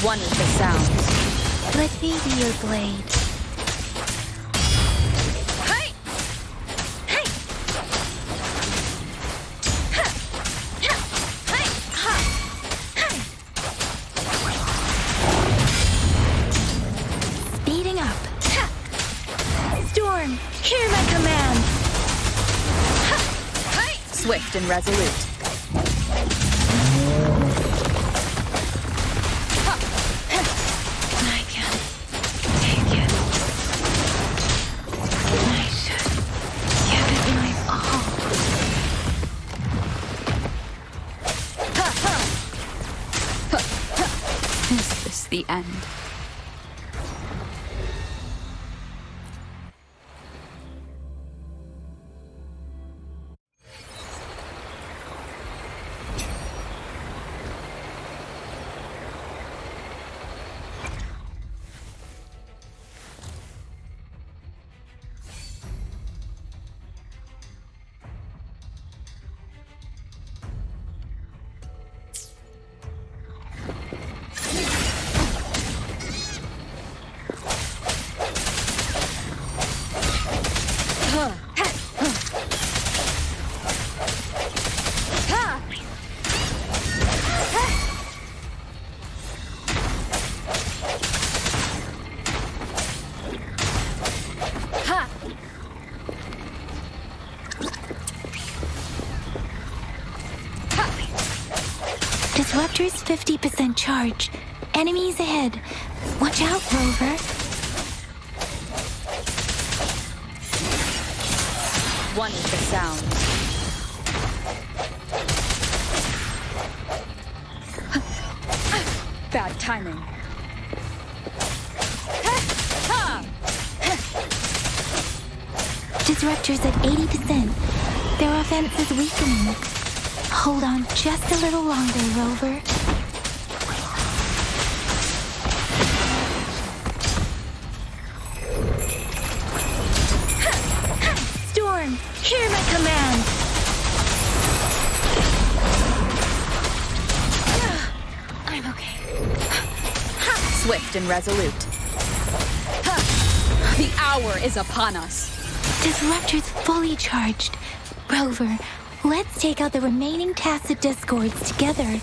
One is the sound. Let me be your blade. Swift and resolute. Is this the end? Disruptor's 50% charge. Enemies ahead. Watch out, Rover. One is the sound. Bad timing. Disruptor's at 80%. Their offense is weakening. Hold on just a little longer, Rover. Storm, hear my command. I'm okay. Swift and resolute. The hour is upon us. Disruptor's fully charged. Rover, let's take out the remaining tacit discords together.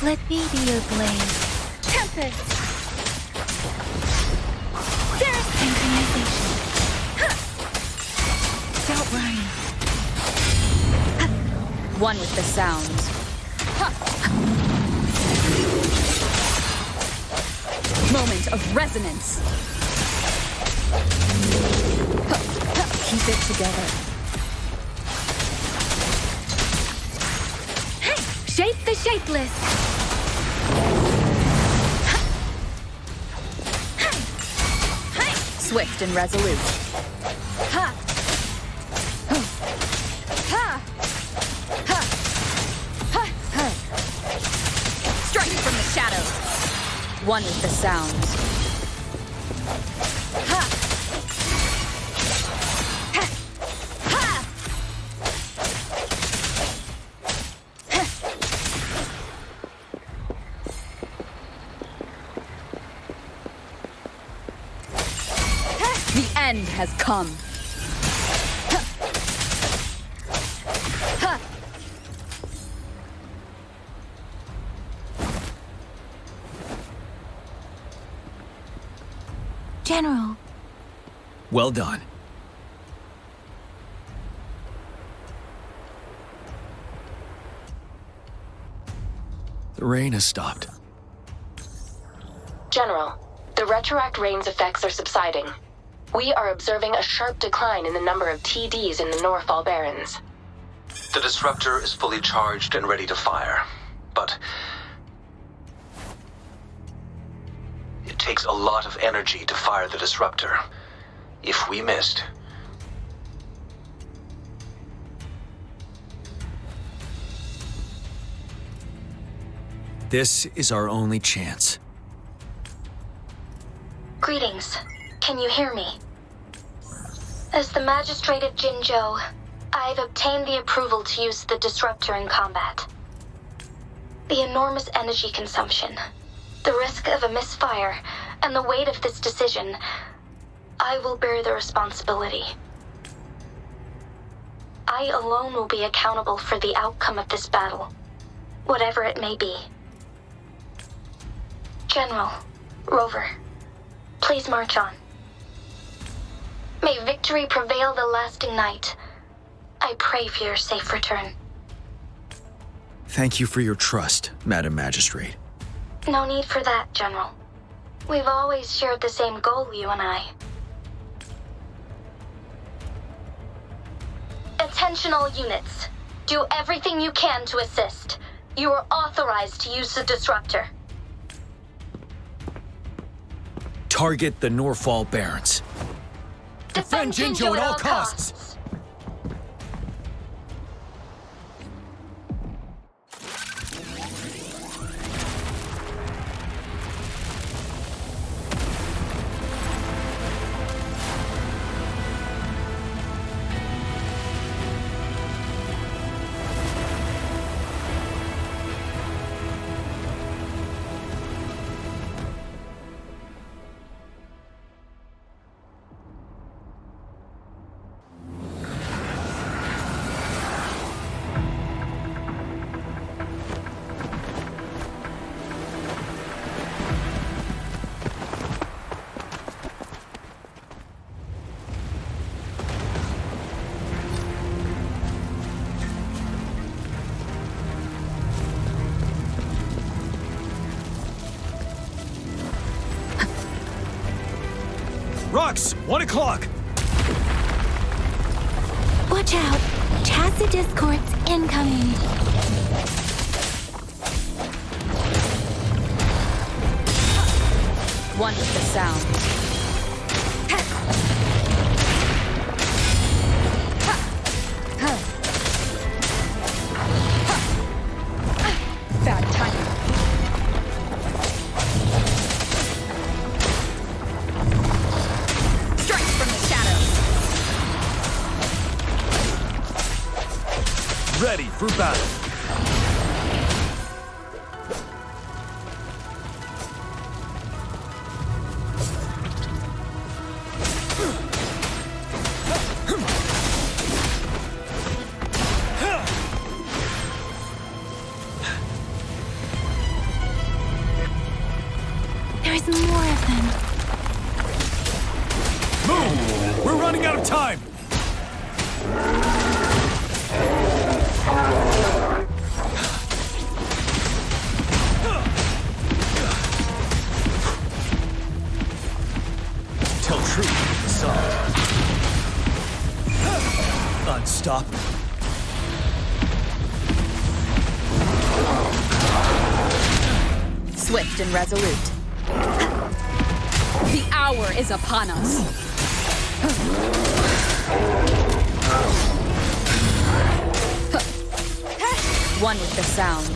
Let me be your blade. Tempest! Synchronization. Don't worry. One with the sounds. Moment of resonance. Keep it together. Hey! Shape the shapeless! Swift and resolute. Ha! Ha! Ha! Ha! Strike from the shadows. One with the sounds. Ha! Ha! Ha! The end has come. General. Well done. The rain has stopped. General, the retroact rain's effects are subsiding. We are observing a sharp decline in the number of TDs in the Norfall Barrens. The disruptor is fully charged and ready to fire, but it takes a lot of energy to fire the disruptor. If we missed, this is our only chance. Greetings. Can you hear me? As the Magistrate of Jinzhou, I've obtained the approval to use the disruptor in combat. The enormous energy consumption, the risk of a misfire, and the weight of this decision, I will bear the responsibility. I alone will be accountable for the outcome of this battle, whatever it may be. General, Rover, please march on. May victory prevail the lasting night. I pray for your safe return. Thank you for your trust, Madam Magistrate. No need for that, General. We've always shared the same goal, you and I. Attention all units. Do everything you can to assist. You are authorized to use the disruptor. Target the Norfall Barons. Defend Jinjo at all costs. Rocks, 1 o'clock. Watch out. Tacit discords incoming. One with the sound. Bad timing. Strikes from the shadows. Ready for battle. There's more of them. Move! We're running out of time! Tell truth, son. Unstoppable. Swift and resolute. The hour is upon us. One with the sound.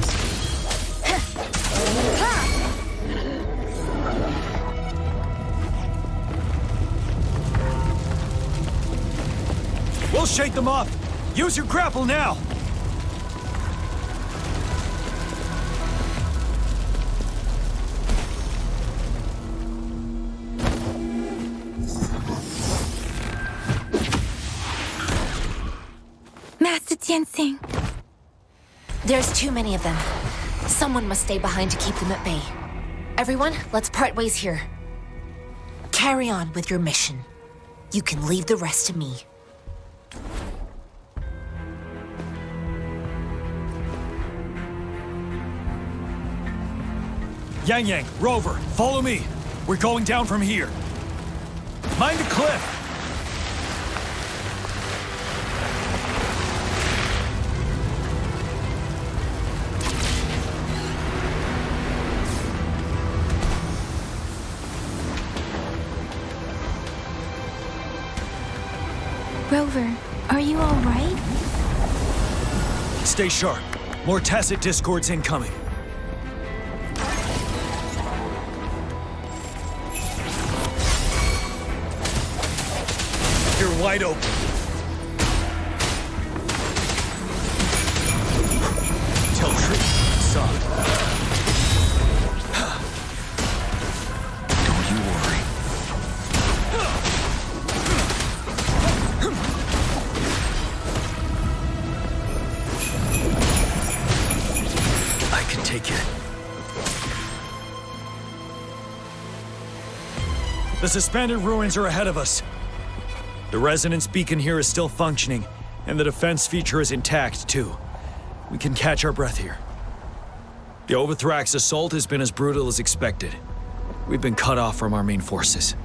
We'll shake them off. Use your grapple now. Master Tianxing. There's too many of them. Someone must stay behind to keep them at bay. Everyone, let's part ways here. Carry on with your mission. You can leave the rest to me. Yang, Rover, follow me. We're going down from here. Mind the cliff. Rover, are you all right? Stay sharp. More tacit discords incoming. You're wide open. Tell truth, son. Don't you worry. I can take it. The suspended ruins are ahead of us. The resonance beacon here is still functioning, and the defense feature is intact, too. We can catch our breath here. The Overthrax assault has been as brutal as expected. We've been cut off from our main forces.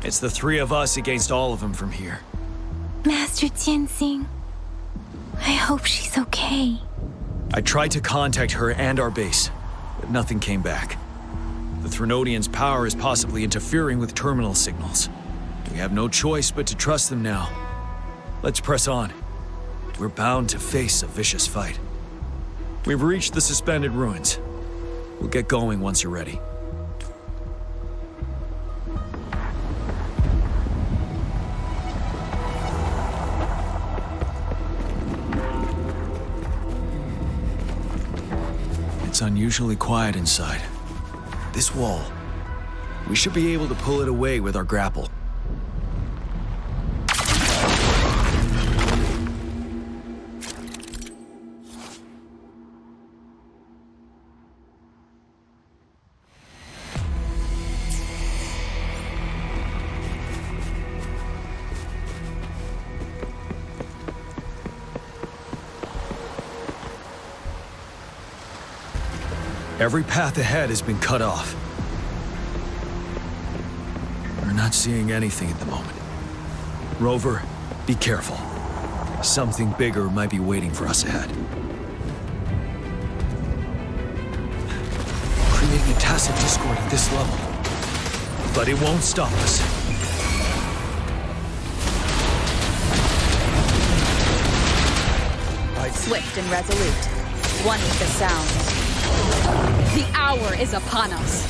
It's the three of us against all of them from here. Master Tianxing. I hope she's okay. I tried to contact her and our base, but nothing came back. The Threnodians' power is possibly interfering with terminal signals. We have no choice but to trust them now. Let's press on. We're bound to face a vicious fight. We've reached the suspended ruins. We'll get going once you're ready. It's unusually quiet inside. This wall. We should be able to pull it away with our grapple. Every path ahead has been cut off. We're not seeing anything at the moment. Rover, be careful. Something bigger might be waiting for us ahead. Creating a tacit discord at this level. But it won't stop us. Swift and resolute, one with the sounds. The hour is upon us.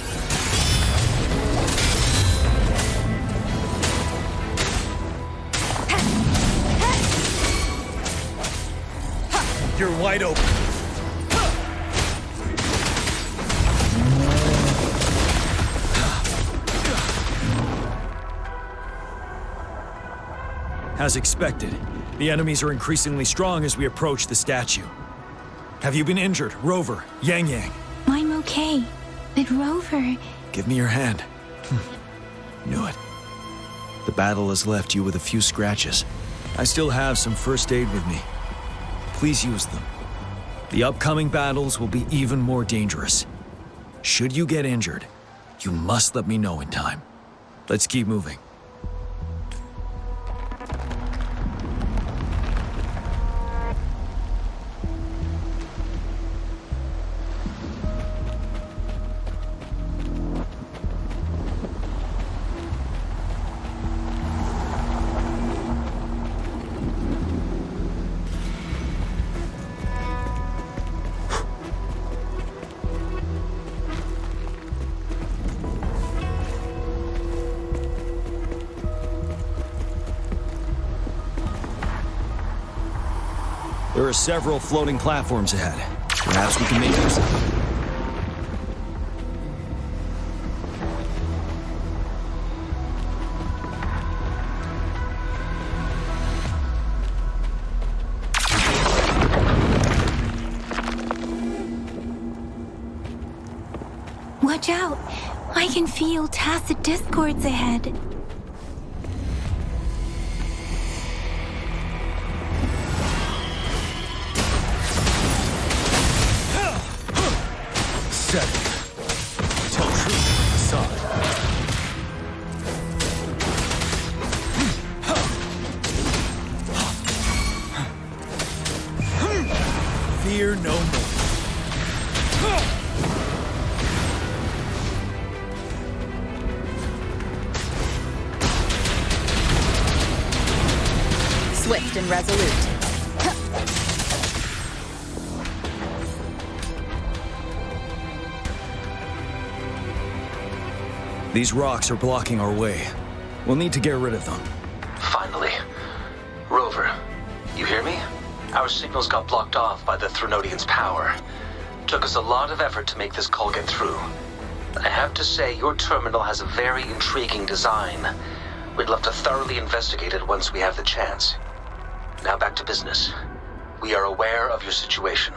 You're wide open. As expected, the enemies are increasingly strong as we approach the statue. Have you been injured, Rover, Yang Yang? I'm okay, but Rover... Give me your hand. Knew it. The battle has left you with a few scratches. I still have some first aid with me. Please use them. The upcoming battles will be even more dangerous. Should you get injured, you must let me know in time. Let's keep moving. There are several floating platforms ahead. Perhaps we can make use of them. Watch out! I can feel tacit discords ahead. Tell truth, facade. Fear no more. Swift and resolute. These rocks are blocking our way. We'll need to get rid of them. Finally. Rover, you hear me? Our signals got blocked off by the Threnodians' power. Took us a lot of effort to make this call get through. I have to say, your terminal has a very intriguing design. We'd love to thoroughly investigate it once we have the chance. Now back to business. We are aware of your situation.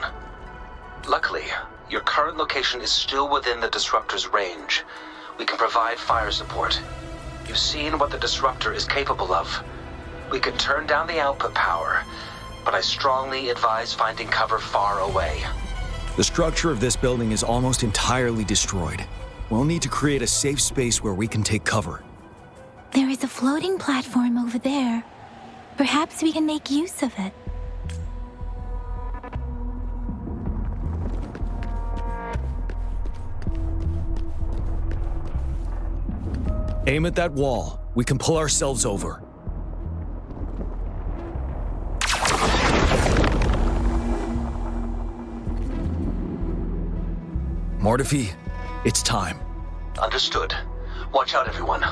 Luckily, your current location is still within the Disruptor's range. We can provide fire support. You've seen what the Disruptor is capable of. We can turn down the output power, but I strongly advise finding cover far away. The structure of this building is almost entirely destroyed. We'll need to create a safe space where we can take cover. There is a floating platform over there. Perhaps we can make use of it. Aim at that wall. We can pull ourselves over. Mortefi, it's time. Understood. Watch out, everyone.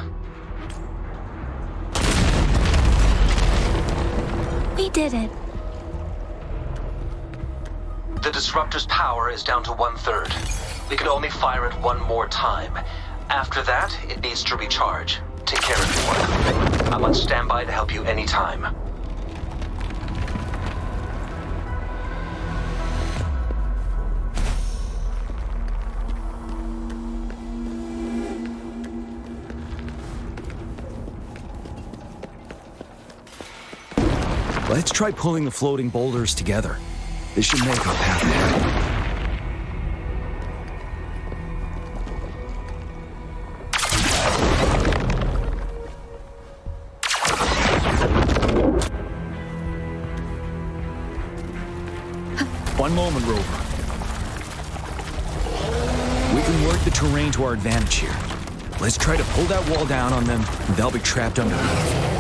We did it. The disruptor's power is down to 1/3. We can only fire it one more time. After that, it needs to recharge. Take care, everyone. I'm on standby to help you anytime. Let's try pulling the floating boulders together. This should make our path ahead. One moment, Rover. We can work the terrain to our advantage here. Let's try to pull that wall down on them, and they'll be trapped underneath.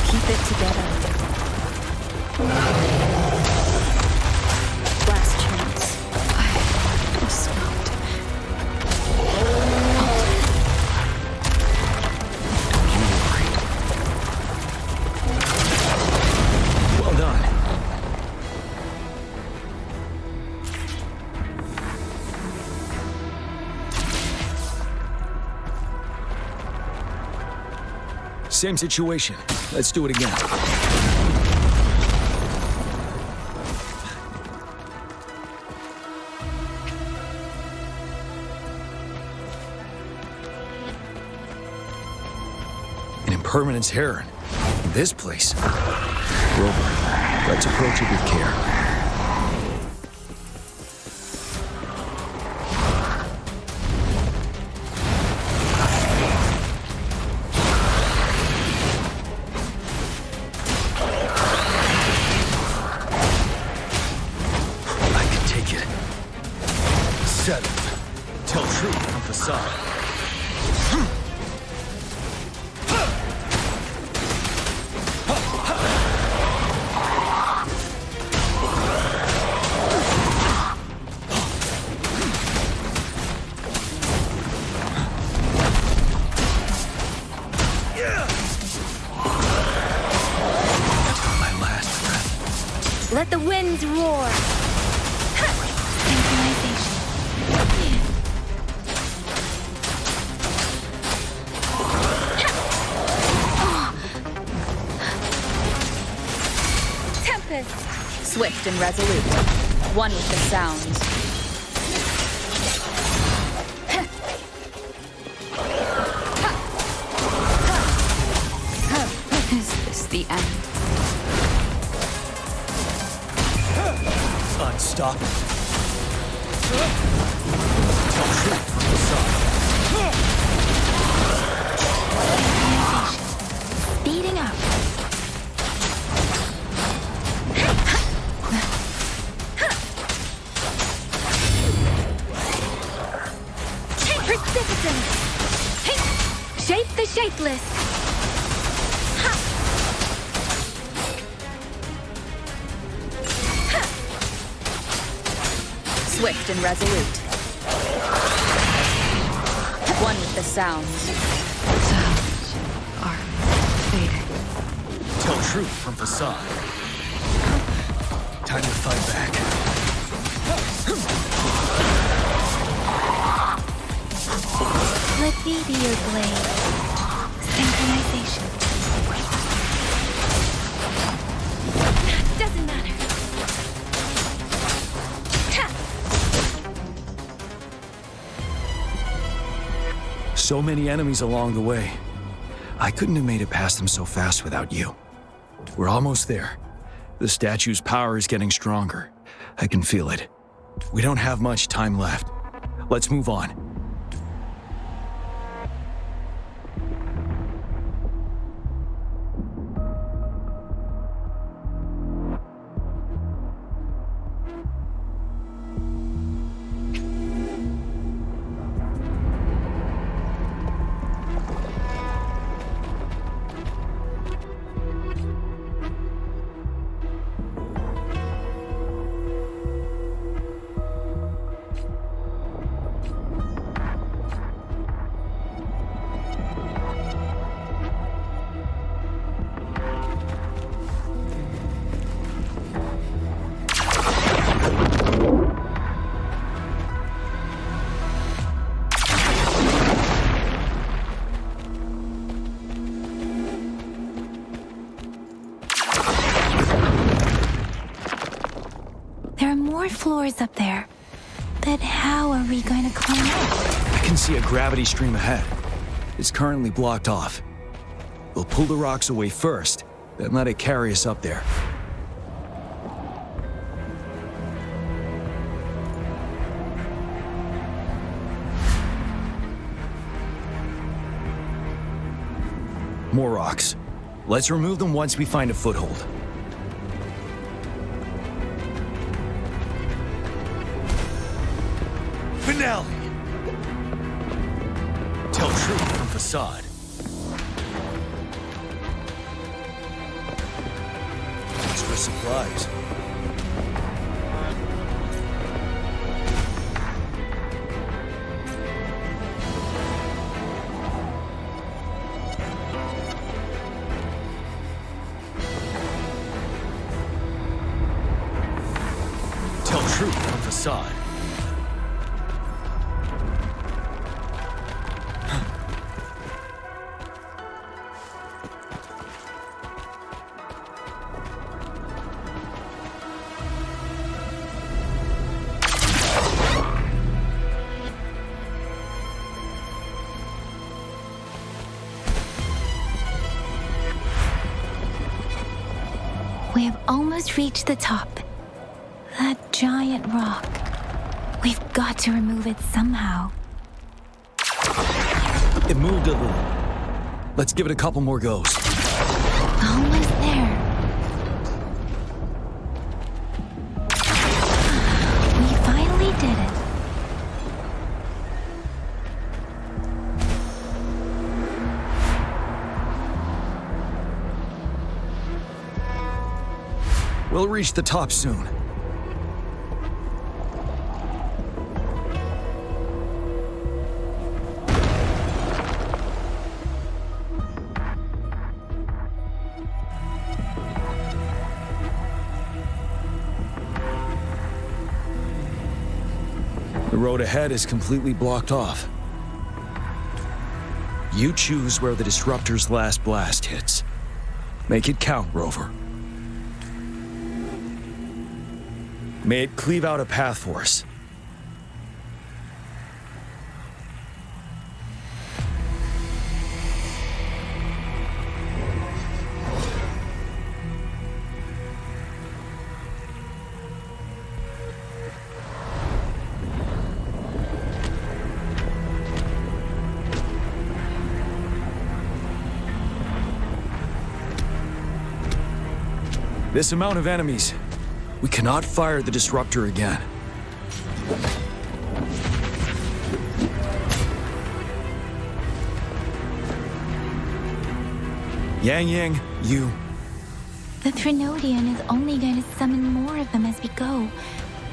Keep it together. Last chance. I'm smoked. Well done. Same situation. Let's do it again. An impermanence heron. In this place. Rover, let's approach it with care. Tell truth from facade. My last breath. Let the winds roar. Swift and resolute, one with the sound. Is this the end? Unstoppable. Tell truth from facade. Speeding up. Shape the shapeless. Ha. Ha. Swift and resolute. One with the sound. Sounds are fading. Tell truth from facade. Time to fight back. Let me be your blade. Synchronization. Doesn't matter. Ha. So many enemies along the way. I couldn't have made it past them so fast without you. We're almost there. The statue's power is getting stronger. I can feel it. We don't have much time left. Let's move on. stairs up there. But how are we going to climb up? I can see a gravity stream ahead. It's currently blocked off. We'll pull the rocks away first, then let it carry us up there. More rocks. Let's remove them once we find a foothold. Finale! Tell truth from facade. Extra supplies. Tell truth from facade. We have almost reached the top. That giant rock. We've got to remove it somehow. It moved a little. Let's give it a couple more goes. Almost there. We finally did it. We'll reach the top soon. The road ahead is completely blocked off. You choose where the Disruptor's last blast hits. Make it count, Rover. May it cleave out a path for us. This amount of enemies. We cannot fire the Disruptor again. Yang, you... The Trinodian is only going to summon more of them as we go.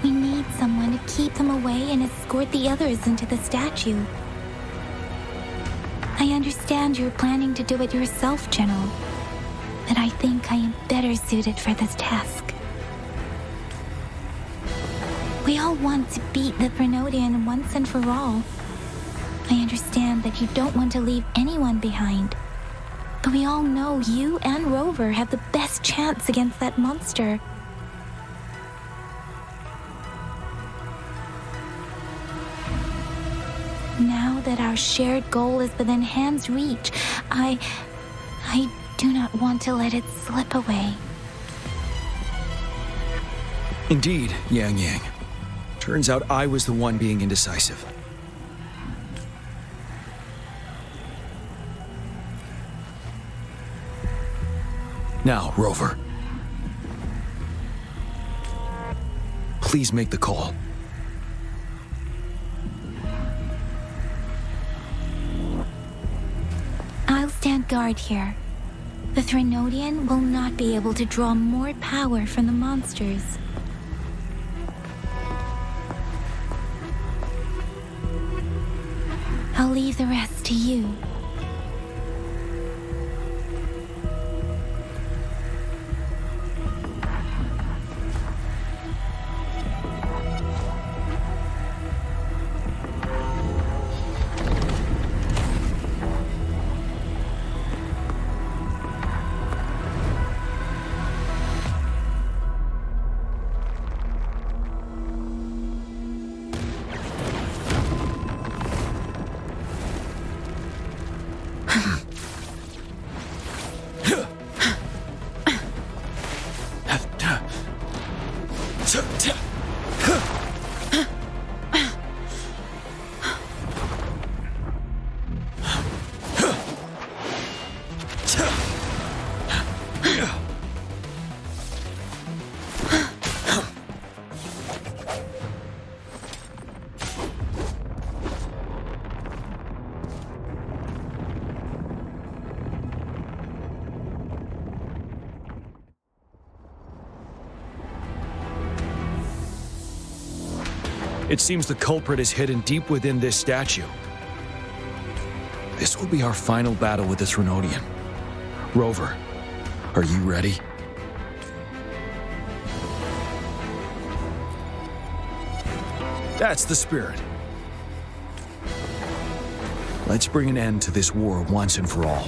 We need someone to keep them away and escort the others into the statue. I understand you're planning to do it yourself, General. But I think I am better suited for this task. We all want to beat the Trinodian once and for all. I understand that you don't want to leave anyone behind. But we all know you and Rover have the best chance against that monster. Now that our shared goal is within hand's reach, I do not want to let it slip away. Indeed, Yang. Turns out I was the one being indecisive. Now, Rover. Please make the call. I'll stand guard here. The Trinodian will not be able to draw more power from the monsters. I'll leave the rest to you. It seems the culprit is hidden deep within this statue. This will be our final battle with this Renodian. Rover, are you ready? That's the spirit. Let's bring an end to this war once and for all.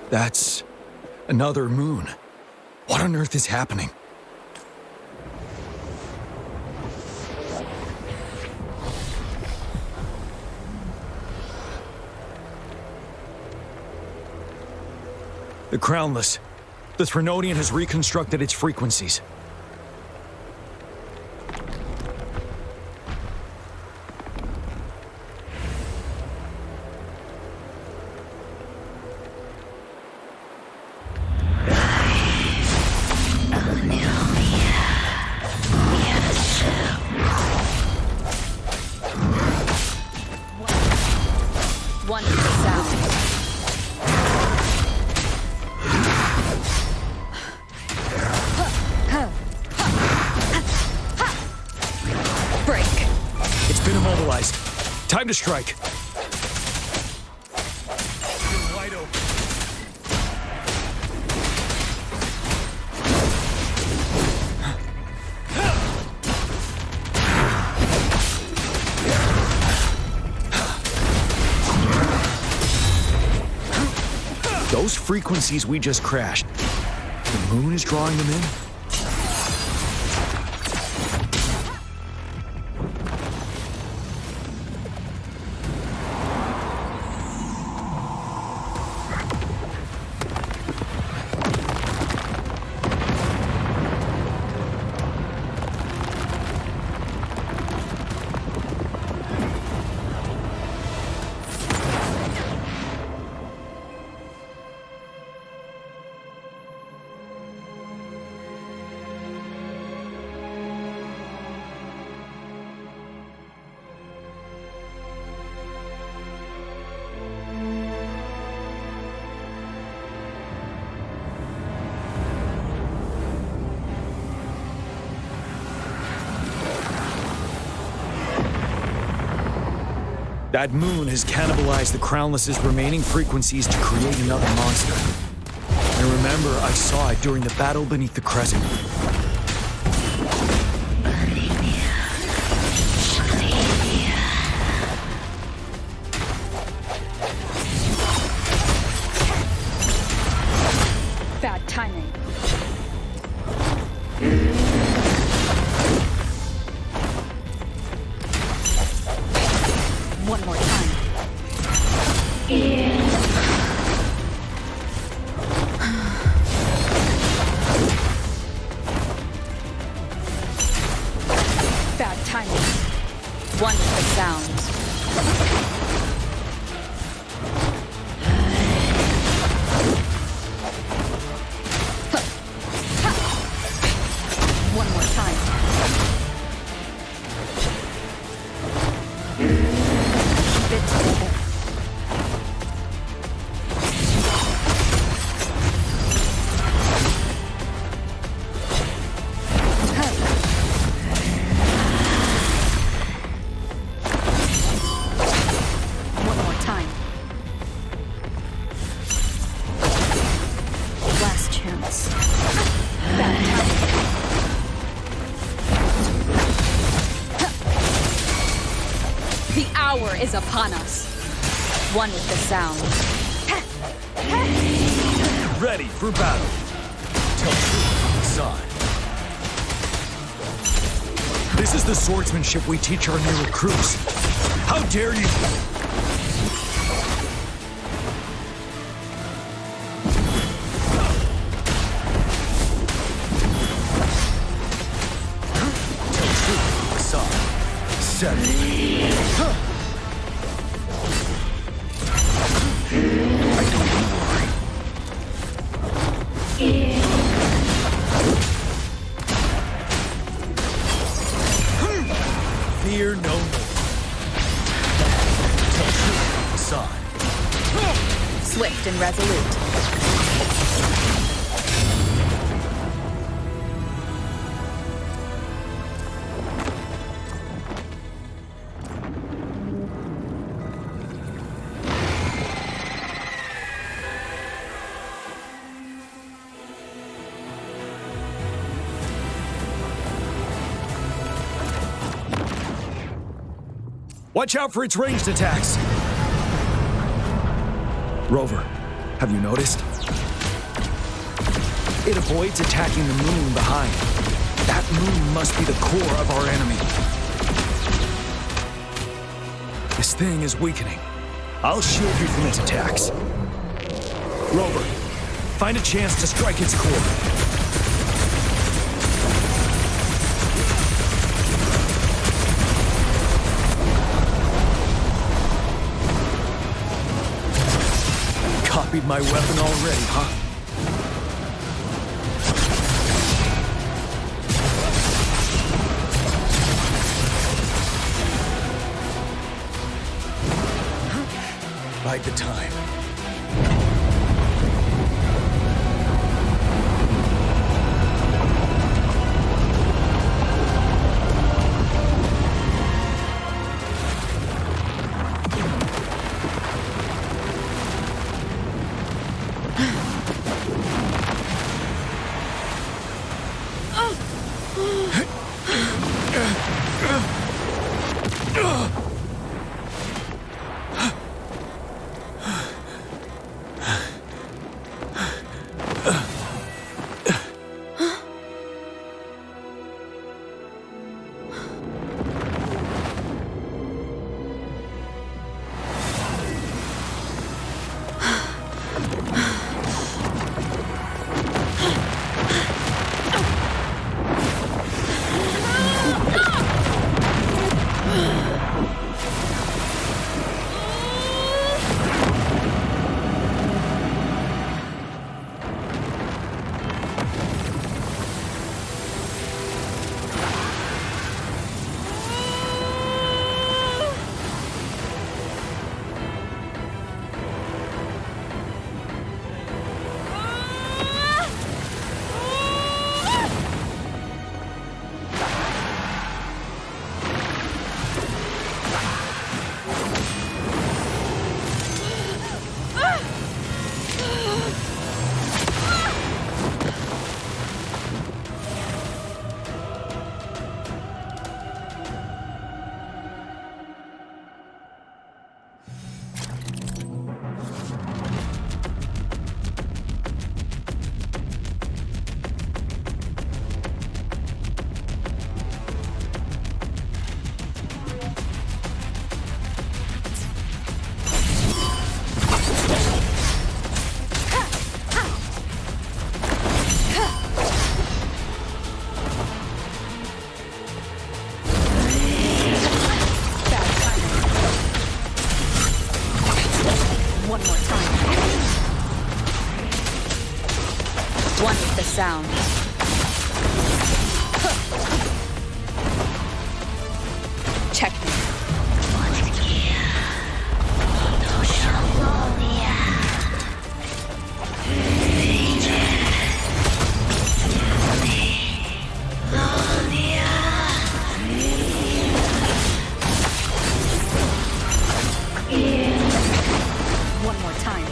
That's another moon. What on earth is happening? The Crownless. The Renodian has reconstructed its frequencies. Time to strike. Wide open. Those frequencies we just crashed. The moon is drawing them in? That moon has cannibalized the Crownless's remaining frequencies to create another monster. I remember I saw it during the battle beneath the crescent. Bad timing. One more time. Bad timing. One with the sounds. One more time. Keep it together. One more time. Last chance. Bad timing. upon us. One with the sound. Ready for battle. Tell truth on the side. This is the swordsmanship we teach our new recruits. How dare you! Tell truth on the side. Set it. I don't worry. Fear no more. Tell truth on the side. Swift and resolute. Watch out for its ranged attacks! Rover, have you noticed? It avoids attacking the moon behind. That moon must be the core of our enemy. This thing is weakening. I'll shield you from its attacks. Rover, find a chance to strike its core. Copied my weapon already, huh? Bide the time. Sound. Check me. One more time.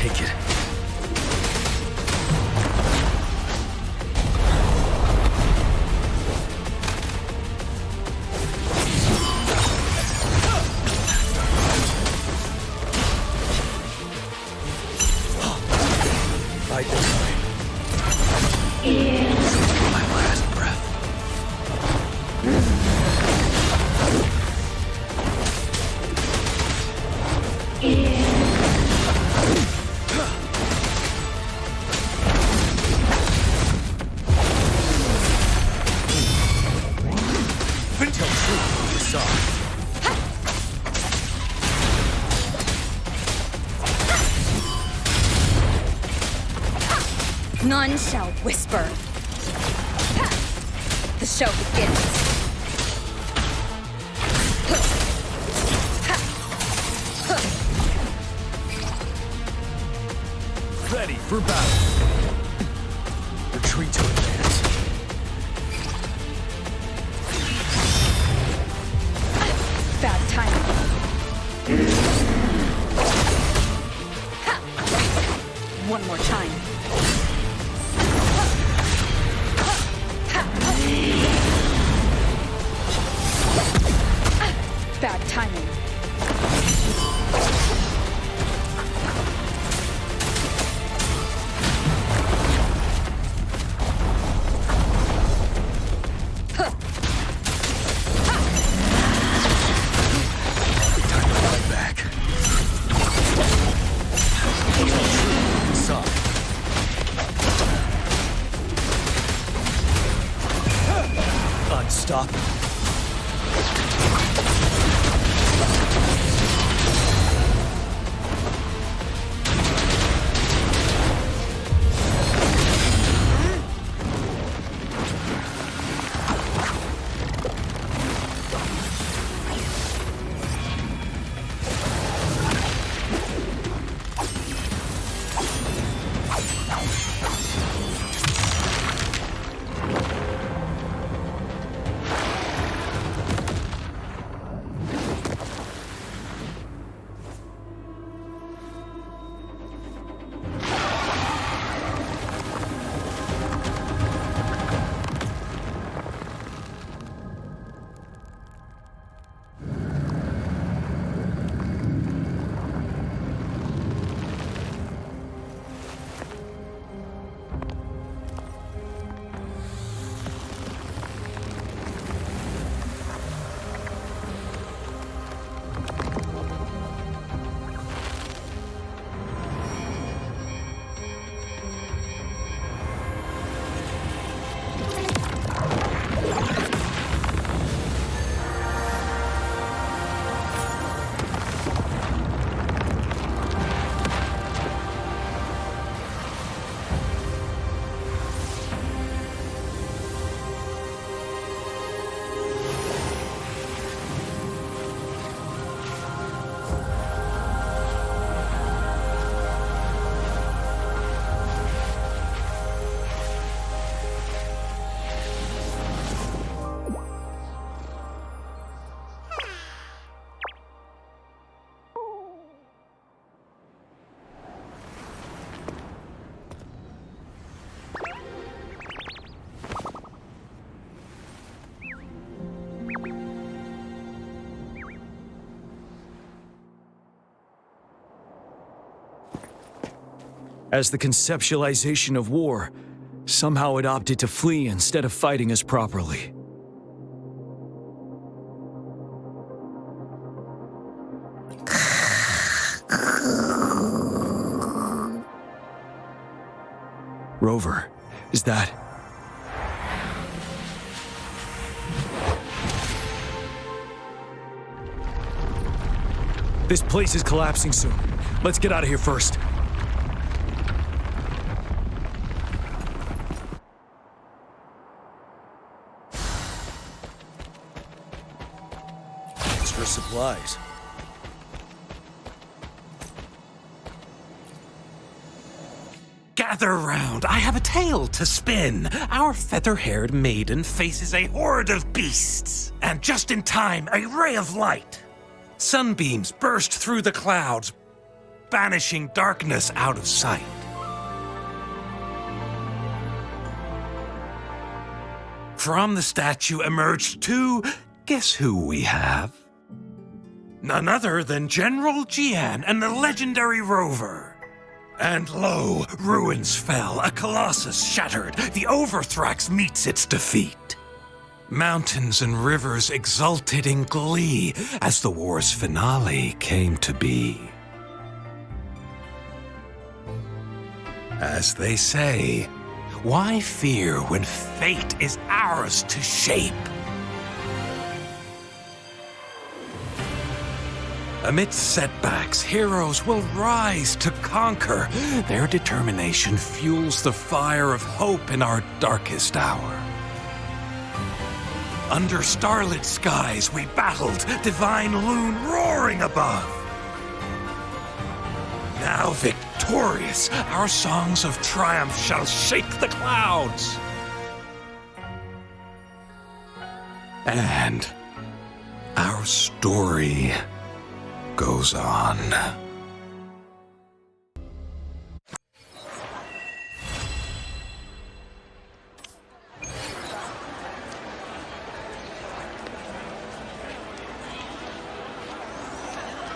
take it. Bide the time. My last breath. Tell truth what you saw. None shall whisper. The show begins. Ready for battle. Retreat to advance. Bad timing. One more time. Bad timing. Stop. As the conceptualization of war, somehow it opted to flee instead of fighting us properly. Rover, is that... This place is collapsing soon. Let's get out of here first. Extra supplies. Gather round, I have a tale to spin. Our feather-haired maiden faces a horde of beasts. And just in time, a ray of light. Sunbeams burst through the clouds, banishing darkness out of sight. From the statue emerged two... Guess who we have? None other than General Jian and the legendary Rover. And lo, ruins fell, a colossus shattered, the Overthrax meets its defeat. Mountains and rivers exulted in glee as the war's finale came to be. As they say, why fear when fate is ours to shape? Amidst setbacks, heroes will rise to conquer. Their determination fuels the fire of hope in our darkest hour. Under starlit skies we battled, divine loon roaring above. Now victorious, our songs of triumph shall shake the clouds. And our story goes on.